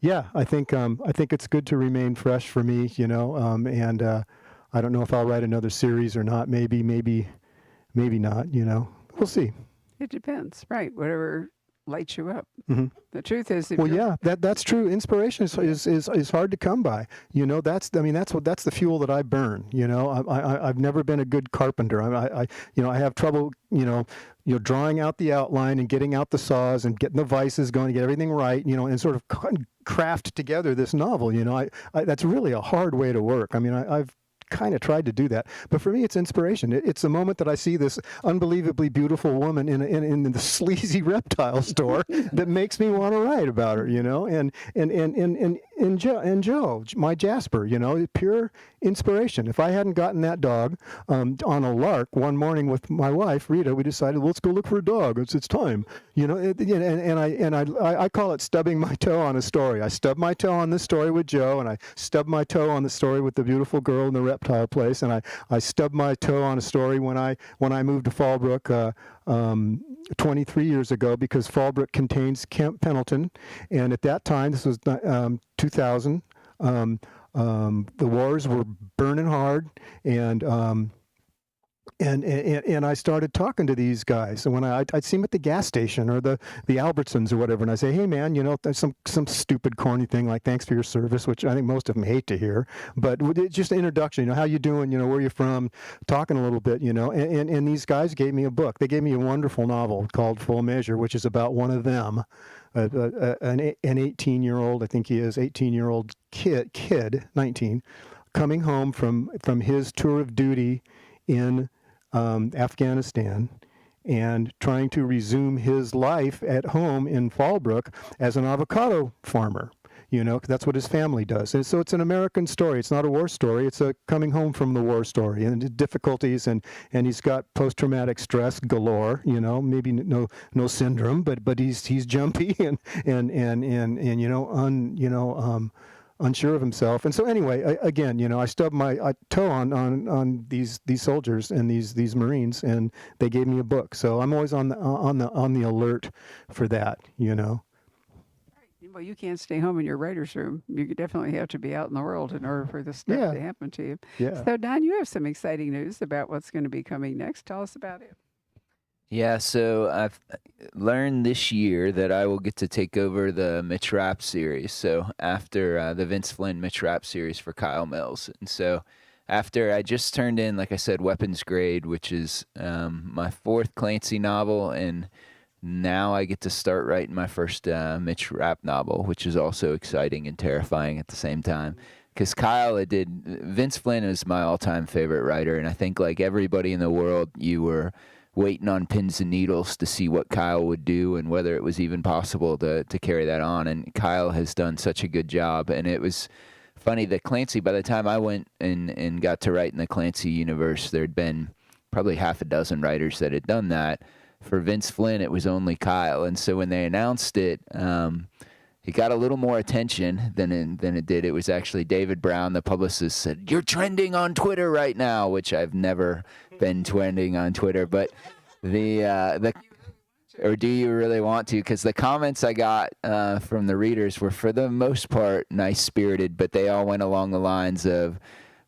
yeah, I think it's good to remain fresh for me, and I don't know if I'll write another series or not. Maybe not. We'll see.
It depends, right? Whatever lights you up.
hmm
The truth is, if
Well,
you're
yeah, that's true. Inspiration is hard to come by. That's the fuel that I burn. I've never been a good carpenter. I have trouble. Drawing out the outline and getting out the saws and getting the vices going to get everything right. And sort of craft together this novel. That's really a hard way to work. I've kind of tried to do that, but for me it's inspiration. It's the moment that I see this unbelievably beautiful woman in the sleazy reptile store that makes me want to write about her, and Joe, my Jasper, pure inspiration. If I hadn't gotten that dog on a lark one morning with my wife Rita, we decided, well, let's go look for a dog. It's time, I call it stubbing my toe on a story. I stubbed my toe on this story with Joe, and I stubbed my toe on the story with the beautiful girl in the reptile place, and I stubbed my toe on a story when I moved to Fallbrook 23 years ago, because Fallbrook contains Camp Pendleton, and at that time, this was 2000, the wars were burning hard, and I started talking to these guys. And when I'd see them at the gas station or the Albertsons or whatever, and I say, hey man, there's some stupid corny thing like thanks for your service, which I think most of them hate to hear, but it's just an introduction. How you doing? Where you from? Talking a little bit. And these guys gave me a book. They gave me a wonderful novel called Full Measure, which is about one of them, an 18-year-old, I think he is 18-year-old kid, 19, coming home from his tour of duty in Afghanistan, and trying to resume his life at home in Fallbrook as an avocado farmer, 'cause that's what his family does. And so it's an American story. It's not a war story. It's a coming home from the war story, and the difficulties, and he's got post-traumatic stress galore, maybe no syndrome, but he's jumpy unsure of himself. And so anyway, again, I stubbed my toe on these soldiers and these Marines, and they gave me a book. So I'm always on the alert for that.
well, you can't stay home in your writer's room. You definitely have to be out in the world in order for this stuff
Yeah.
to happen to you.
Yeah.
So, Don, you have some exciting news about what's going to be coming next. Tell us about it.
Yeah, so I've learned this year that I will get to take over the Mitch Rapp series. So after the Vince Flynn Mitch Rapp series for Kyle Mills. And so after I just turned in, like I said, Weapons Grade, which is my fourth Clancy novel, and now I get to start writing my first Mitch Rapp novel, which is also exciting and terrifying at the same time. Because Vince Flynn is my all-time favorite writer, and I think like everybody in the world, you were waiting on pins and needles to see what Kyle would do and whether it was even possible to carry that on. And Kyle has done such a good job. And it was funny that Clancy, by the time I went and got to write in the Clancy universe, there'd been probably half a dozen writers that had done that. For Vince Flynn, it was only Kyle. And so when they announced it, it got a little more attention than it did. It was actually David Brown, the publicist, said, "You're trending on Twitter right now," which I've never been trending on Twitter. But or do you really want to? Because the comments I got from the readers were, for the most part, nice-spirited, but they all went along the lines of,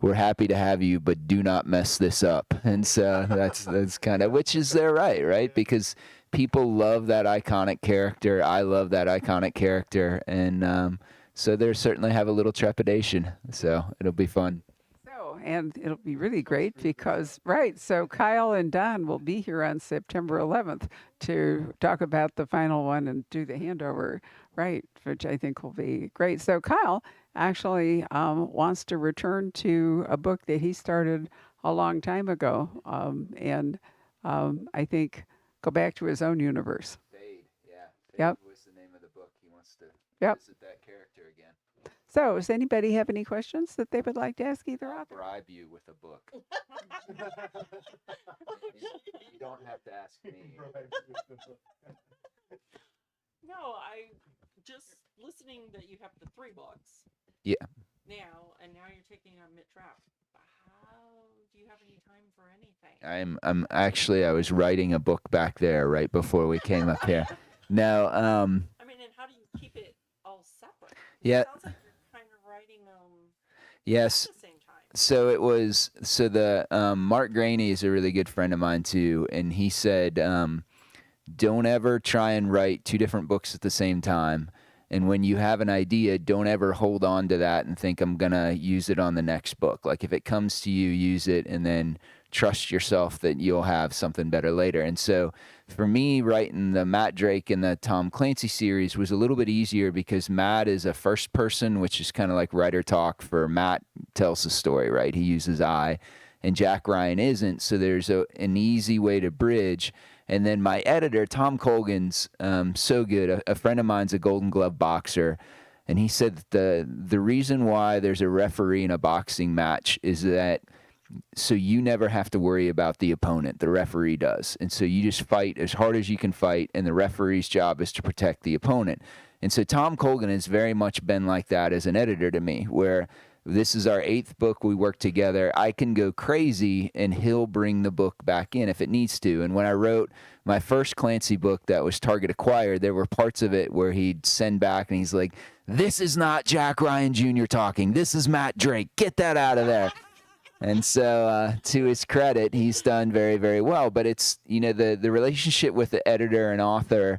"We're happy to have you, but do not mess this up." And so that's kind of, which is their right? Because people love that iconic character. I love that iconic character. And so they certainly have a little trepidation. So it'll be fun.
So, and it'll be really great because, right, so Kyle and Don will be here on September 11th to talk about the final one and do the handover, right, which I think will be great. So Kyle actually wants to return to a book that he started a long time ago, and I think go back to his own universe.
Fade, yeah.
Yep.
Was the name of the book. He wants to
Yep.
visit that character again.
So, does anybody have any questions that they would like to ask either
I'll
author?
bribe you with a book. You don't have to ask me.
No, I just listening that you have the 3 books.
Yeah.
Now, and now you're taking on Mitch Rapp. How do you have any time for anything?
I'm actually, I was writing a book back there right before we came up here. No,
I mean, and how do you keep it all separate?
Yeah.
It sounds like you're kind of writing
yes.
at the same time.
So it was so the Mark Graney is a really good friend of mine too, and he said, don't ever try and write two different books at the same time. And when you have an idea, don't ever hold on to that and think I'm going to use it on the next book. Like if it comes to you, use it and then trust yourself that you'll have something better later. And so for me, writing the Matt Drake and the Tom Clancy series was a little bit easier because Matt is a first person, which is kind of like writer talk for Matt tells the story, right? He uses I, and Jack Ryan isn't. So there's an easy way to bridge. And then my editor, Tom Colgan's so good. A friend of mine's a Golden Glove boxer, and he said that the reason why there's a referee in a boxing match is that so you never have to worry about the opponent. The referee does. And so you just fight as hard as you can fight, and the referee's job is to protect the opponent. And so Tom Colgan has very much been like that as an editor to me, where this is our 8th book. We work together. I can go crazy, and he'll bring the book back in if it needs to. And when I wrote my first Clancy book that was Target acquired, there were parts of it where he'd send back, and he's like, this is not Jack Ryan Jr. talking. This is Matt Drake. Get that out of there. And so to his credit, he's done very, very well. But it's, the relationship with the editor and author,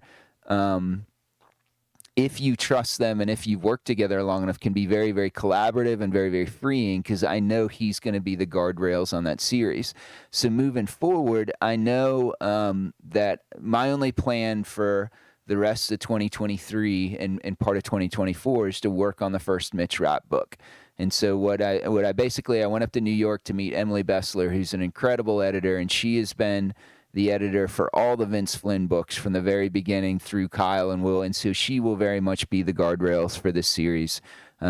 if you trust them and if you've worked together long enough, can be very, very collaborative and very, very freeing, because I know he's going to be the guardrails on that series. So moving forward, I know that my only plan for the rest of 2023 and part of 2024 is to work on the first Mitch Rapp book. And so what I went up to New York to meet Emily Bessler, who's an incredible editor, and she has been the editor for all the Vince Flynn books from the very beginning through Kyle and Will. And so she will very much be the guardrails for this series,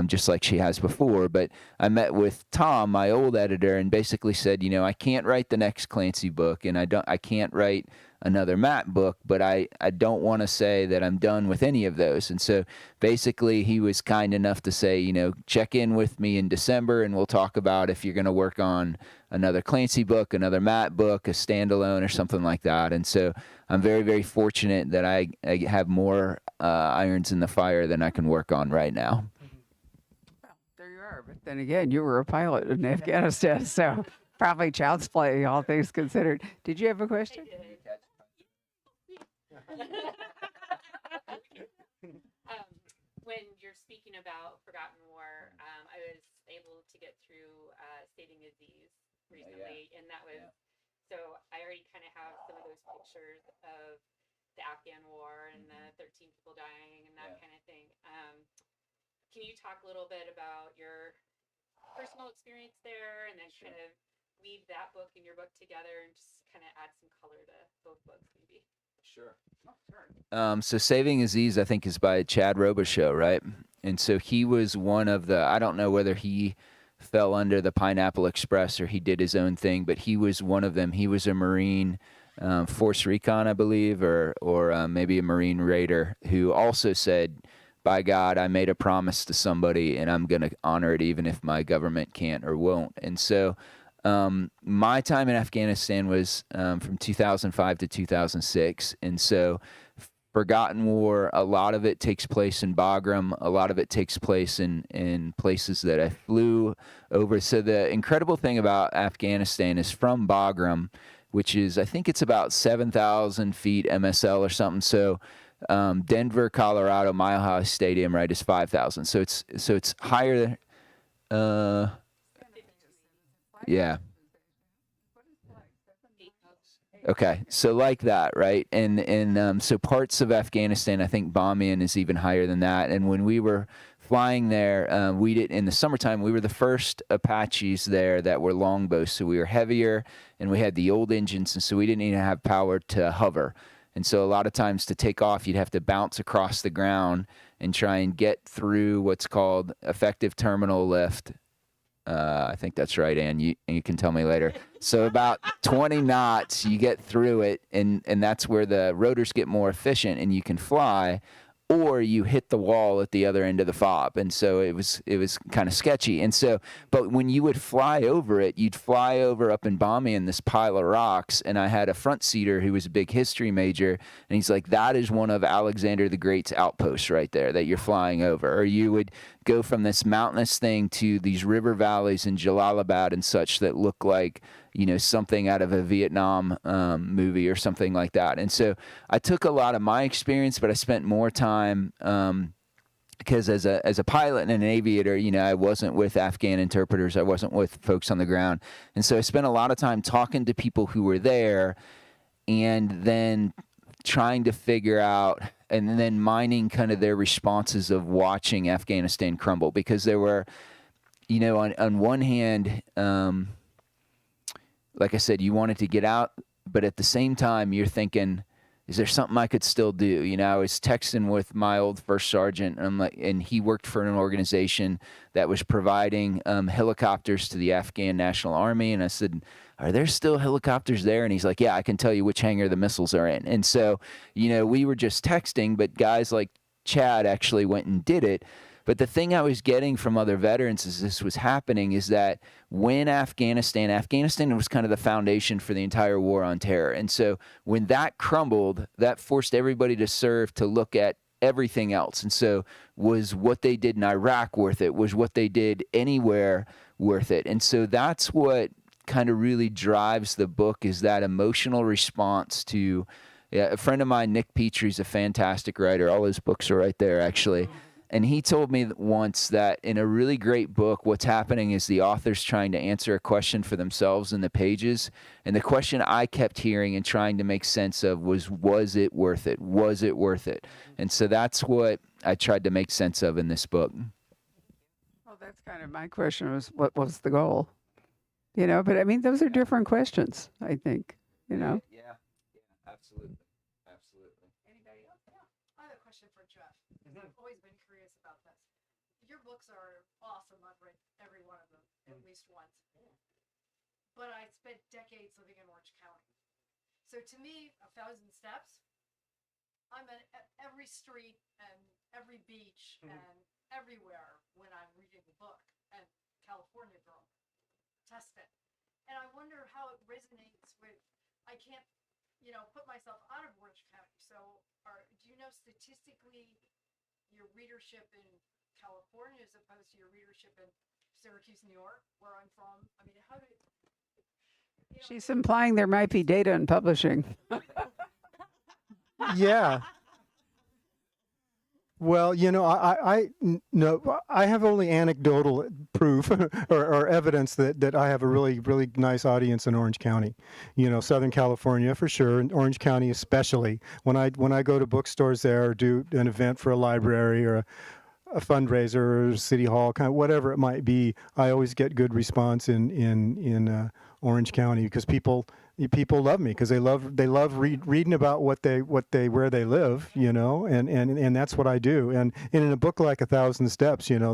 just like she has before. But I met with Tom, my old editor, and basically said, I can't write the next Clancy book, and I can't write another Matt book, but I don't want to say that I'm done with any of those. And so basically he was kind enough to say, check in with me in December and we'll talk about if you're going to work on another Clancy book, another Matt book, a standalone or something like that. And so I'm very, very fortunate that I have more irons in the fire than I can work on right now.
Well, there you are. But then again, you were a pilot in Afghanistan, so probably child's play, all things considered. Did you have a question?
When you're speaking about Forgotten War, I was able to get through Stating Disease recently, and that was so I already kind of have some of those pictures of the Afghan War and the 13 people dying and that kind of thing. Can you talk a little bit about your personal experience there, and then kind of weave that book and your book together, and just kind of add some color to both books, maybe?
Sure. So Saving Aziz, I think, is by Chad Robichaux, right? And so he was one of the, I don't know whether he fell under the Pineapple Express or he did his own thing, but he was one of them. He was a Marine Force Recon, I believe, or maybe a Marine Raider, who also said, by God, I made a promise to somebody and I'm going to honor it even if my government can't or won't. And so my time in Afghanistan was from 2005 to 2006. And so Forgotten War, a lot of it takes place in Bagram. A lot of it takes place in places that I flew over. So the incredible thing about Afghanistan is from Bagram, which is, I think it's about 7,000 feet MSL or something. So Denver, Colorado, Mile High Stadium, right, is 5,000. So it's higher. Yeah. Okay, so like that, right? And so parts of Afghanistan, I think Bamiyan is even higher than that. And when we were flying there, we did in the summertime. We were the first Apaches there that were longbows, so we were heavier, and we had the old engines, and so we didn't even have power to hover. And so a lot of times to take off, you'd have to bounce across the ground and try and get through what's called effective terminal lift. I think that's right, Ann. You can tell me later. So about 20 knots, you get through it, and that's where the rotors get more efficient, and you can fly or you hit the wall at the other end of the fob. And so it was kind of sketchy. And so, but when you would fly over it, you'd fly over up in Bombay in this pile of rocks. And I had a front seater who was a big history major. And he's like, that is one of Alexander the Great's outposts right there that you're flying over. Or you would go from this mountainous thing to these river valleys in Jalalabad and such that look like, you know, something out of a Vietnam movie or something like that. And so I took a lot of my experience, but I spent more time because as a pilot and an aviator, you know, I wasn't with Afghan interpreters. I wasn't with folks on the ground. And so I spent a lot of time talking to people who were there and then trying to figure out and then mining kind of their responses of watching Afghanistan crumble, because there were, you know, on one hand, like I said, you wanted to get out, but at the same time, you're thinking, is there something I could still do? You know, I was texting with my old first sergeant, and I'm like, and he worked for an organization that was providing helicopters to the Afghan National Army. And I said, are there still helicopters there? And he's like, yeah, I can tell you which hangar the missiles are in. And so, you know, we were just texting, but guys like Chad actually went and did it. But the thing I was getting from other veterans as this was happening is that when Afghanistan was kind of the foundation for the entire war on terror. And so when that crumbled, that forced everybody to serve to look at everything else. And so was what they did in Iraq worth it? Was what they did anywhere worth it? And so that's what kind of really drives the book, is that emotional response to, a friend of mine, Nick Petrie's a fantastic writer. All his books are right there, actually. And he told me once that in a really great book, what's happening is the author's trying to answer a question for themselves in the pages. And the question I kept hearing and trying to make sense of was it worth it? Was it worth it? And so that's what I tried to make sense of in this book.
Well, that's kind of my question, was what was the goal? You know, but I mean, those are different questions, I think, you know.
Yeah, absolutely.
Anybody else? Yeah. I have a question for Jeff. I've always been curious about this. Your books are awesome. I've read every one of them at least once. But I spent decades living in Orange County. So to me, 1,000 Steps, I'm at every street and every beach and everywhere when I'm reading the book. And California girl, test it. And I wonder how it resonates with, I can't, you know, put myself out of Orange County. So do you know statistically your readership in California as opposed to your readership in Syracuse, New York, where I'm from? I mean, how did, you know,
She's implying there might be data in publishing.
Yeah. Well, you know, I have only anecdotal proof or evidence that I have a really, really nice audience in Orange County. You know, Southern California for sure, and Orange County especially. When I go to bookstores there or do an event for a library or a fundraiser or city hall, kind of whatever it might be, I always get good response in Orange County, because people love me, because they love reading about where they live, you know, and that's what I do. And in a book like 1,000 Steps, you know,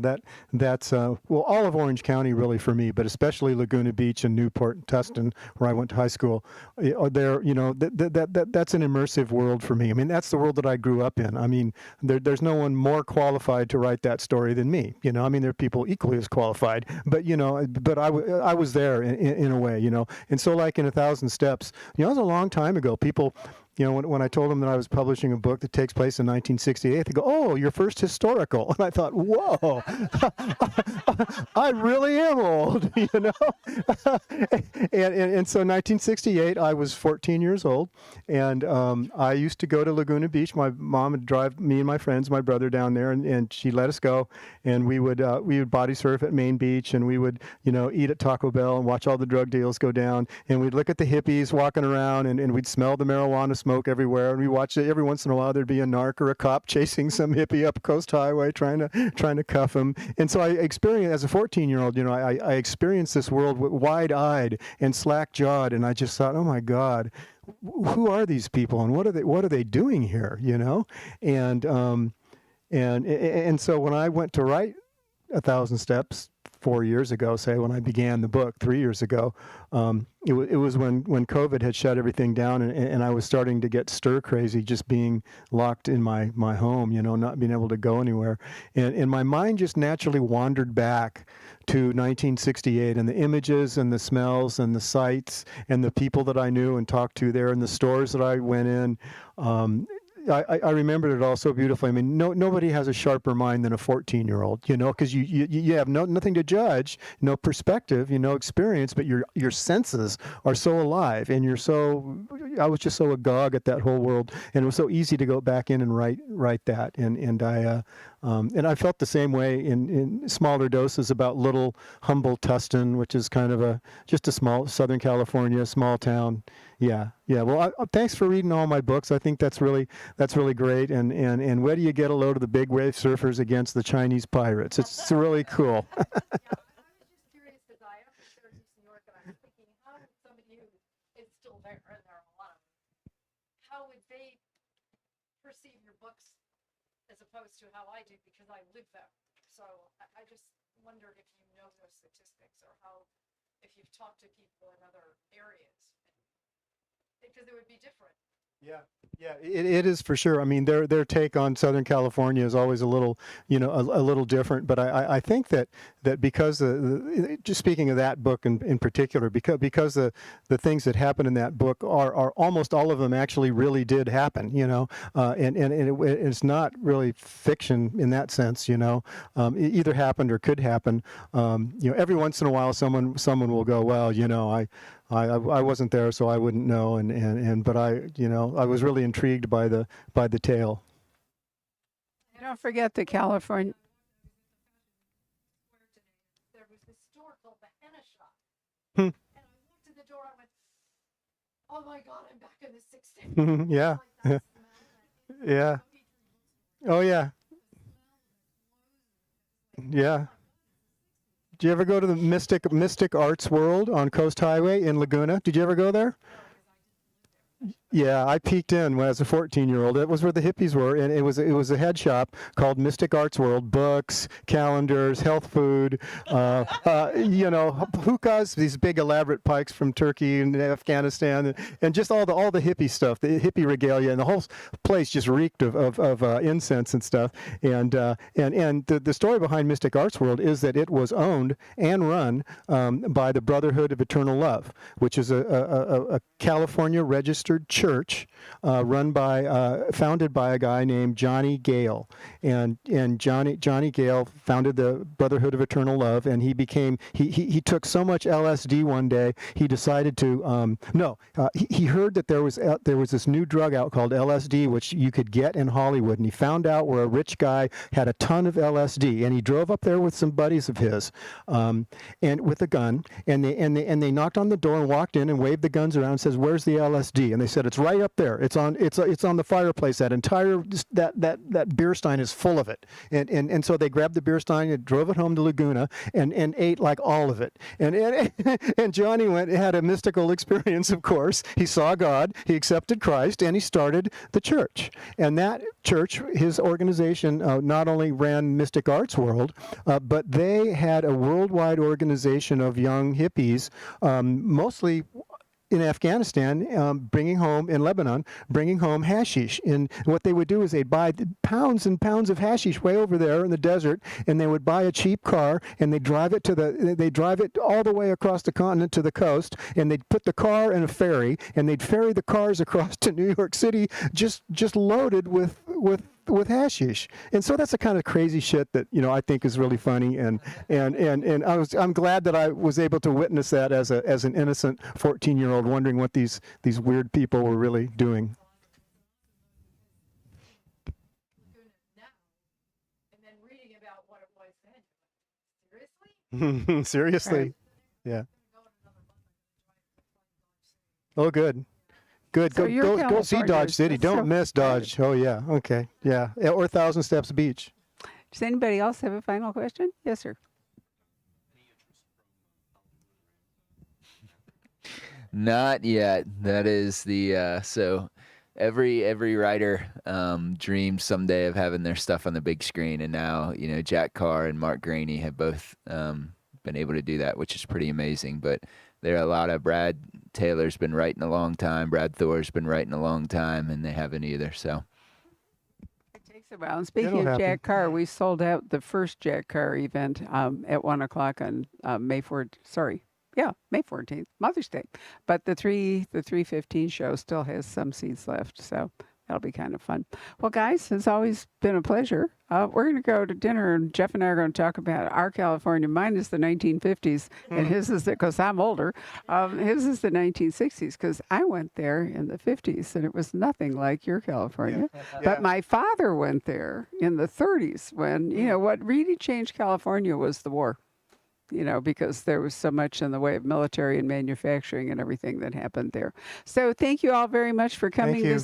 that's well, all of Orange County really for me, but especially Laguna Beach and Newport and Tustin, where I went to high school. There, you know, that's an immersive world for me. I mean, that's the world that I grew up in. I mean, there's no one more qualified to write that story than me. You know, I mean, there are people equally as qualified, but you know, but I was there in a way, you know. And so, like in 1,000 Steps, you know, it was a long time ago. People, you know, when I told them that I was publishing a book that takes place in 1968, they go, "Oh, your first historical." And I thought, "Whoa, I really am old," you know. and so 1968, I was 14 years old, and I used to go to Laguna Beach. My mom would drive me and my friends, my brother, down there, and she let us go, and we would body surf at Main Beach, and we would, you know, eat at Taco Bell and watch all the drug deals go down, and we'd look at the hippies walking around, and we'd smell the marijuana smoke everywhere, and we watch it. Every once in a while there'd be a narc or a cop chasing some hippie up Coast Highway trying to cuff him. And so I experienced, as a 14-year-old, you know, I experienced this world wide-eyed and slack-jawed, and I just thought, oh my God, who are these people, and what are they doing here, you know? And so when I went to write 1,000 Steps 4 years ago, say, when I began the book 3 years ago. It was when COVID had shut everything down, and I was starting to get stir crazy just being locked in my home, not being able to go anywhere. And my mind just naturally wandered back to 1968 and the images and the smells and the sights and the people that I knew and talked to there and the stores that I went in. I remembered it all so beautifully. I mean, nobody has a sharper mind than a 14-year-old, because you have nothing to judge, no perspective, no experience, but your senses are so alive, and I was just so agog at that whole world, and it was so easy to go back in and write that, and I felt the same way in smaller doses about little humble Tustin, which is kind of just a small Southern California small town. Yeah. Well, thanks for reading all my books. I think that's really great. And where do you get a load of the big wave surfers against the Chinese pirates? It's really cool.
Yeah, I was just curious because I am from Syracuse, New York, and I was thinking, how would somebody who is still there, and there are a lot of them, how would they perceive your books as opposed to how I do because I live there? So I just wondered if you know those statistics or if you've talked to people in other areas, because it would be different.
Yeah, it is for sure. I mean, their take on Southern California is always a little, a little different. But I think that because just speaking of that book in particular, because the things that happen in that book are almost all of them actually really did happen, and it's not really fiction in that sense, it either happened or could happen. Every once in a while, someone will go, well, I wasn't there, so I wouldn't know, but I was really intrigued by the tale.
Don't forget the California.
There was this store called the Henna Shop,
Hmm.
and I walked in the door. I went, "Oh my God, I'm back in the '60s."
Yeah.
Like that smell, that
Yeah. Oh yeah. Yeah. Did you ever go to the Mystic Arts World on Coast Highway in Laguna? Did you ever go there? Yeah, I peeked in when I was a 14-year-old. It was where the hippies were, and it was a head shop called Mystic Arts World. Books, calendars, health food, hookahs, these big elaborate pikes from Turkey and Afghanistan, and just all the hippie stuff, the hippie regalia, and the whole place just reeked of incense and stuff. And the story behind Mystic Arts World is that it was owned and run by the Brotherhood of Eternal Love, which is a California registered church founded by a guy named Johnny Gale, and Johnny Gale founded the Brotherhood of Eternal Love, and he took so much LSD one day he decided to he heard that there was this new drug out called LSD which you could get in Hollywood, and he found out where a rich guy had a ton of LSD, and he drove up there with some buddies of his and with a gun, and they knocked on the door and walked in and waved the guns around and says, "Where's the LSD?" And they said, "It's right up there. It's on the fireplace. That entire that beer stein is full of it." And so they grabbed the beer stein and drove it home to Laguna and ate like all of it. And Johnny had a mystical experience. Of course, he saw God, he accepted Christ, and he started the church. And that church, his organization, not only ran Mystic Arts World, but they had a worldwide organization of young hippies, mostly in Afghanistan, in Lebanon, bringing home hashish. And what they would do is they'd buy pounds and pounds of hashish way over there in the desert, and they would buy a cheap car, and they'd drive it all the way across the continent to the coast, and they'd put the car in a ferry, and they'd ferry the cars across to New York City, just loaded with hashish. And so that's the kind of crazy shit that I think is really funny, and I'm glad that I was able to witness that as an innocent 14-year-old wondering what these weird people were really doing.
now, and then reading about what it was then. Seriously?
Seriously. Yeah.
Go in another month, I'm gonna try to find Dodge City.
Oh, good. Good.
So you're
Go see
California.
Dodge City.
That's
Don't
so
miss Dodge. Oh yeah. Okay. Yeah. Or Thousand Steps Beach.
Does anybody else have a final question? Yes, sir.
Not yet. That is the so every writer dreams someday of having their stuff on the big screen, and now Jack Carr and Mark Graney have both been able to do that, which is pretty amazing. But there are a lot of Brad Taylor's been writing a long time. Brad Thor's been writing a long time, and they haven't either. So
It takes a while. And speaking
It'll
of
happen.
Jack Carr, we sold out the first Jack Carr event at 1 o'clock on May 4th. Sorry. Yeah, May 14th, Mother's Day. But the 3:15 show still has some seats left. So that'll be kind of fun. Well, guys, it's always been a pleasure. We're going to go to dinner, and Jeff and I are going to talk about our California. Mine is the 1950s, and his is because I'm older. His is the 1960s, because I went there in the 50s, and it was nothing like your California. But my father went there in the 30s when, what really changed California was the war. Because there was so much in the way of military and manufacturing and everything that happened there. So thank you all very much for coming
you.
this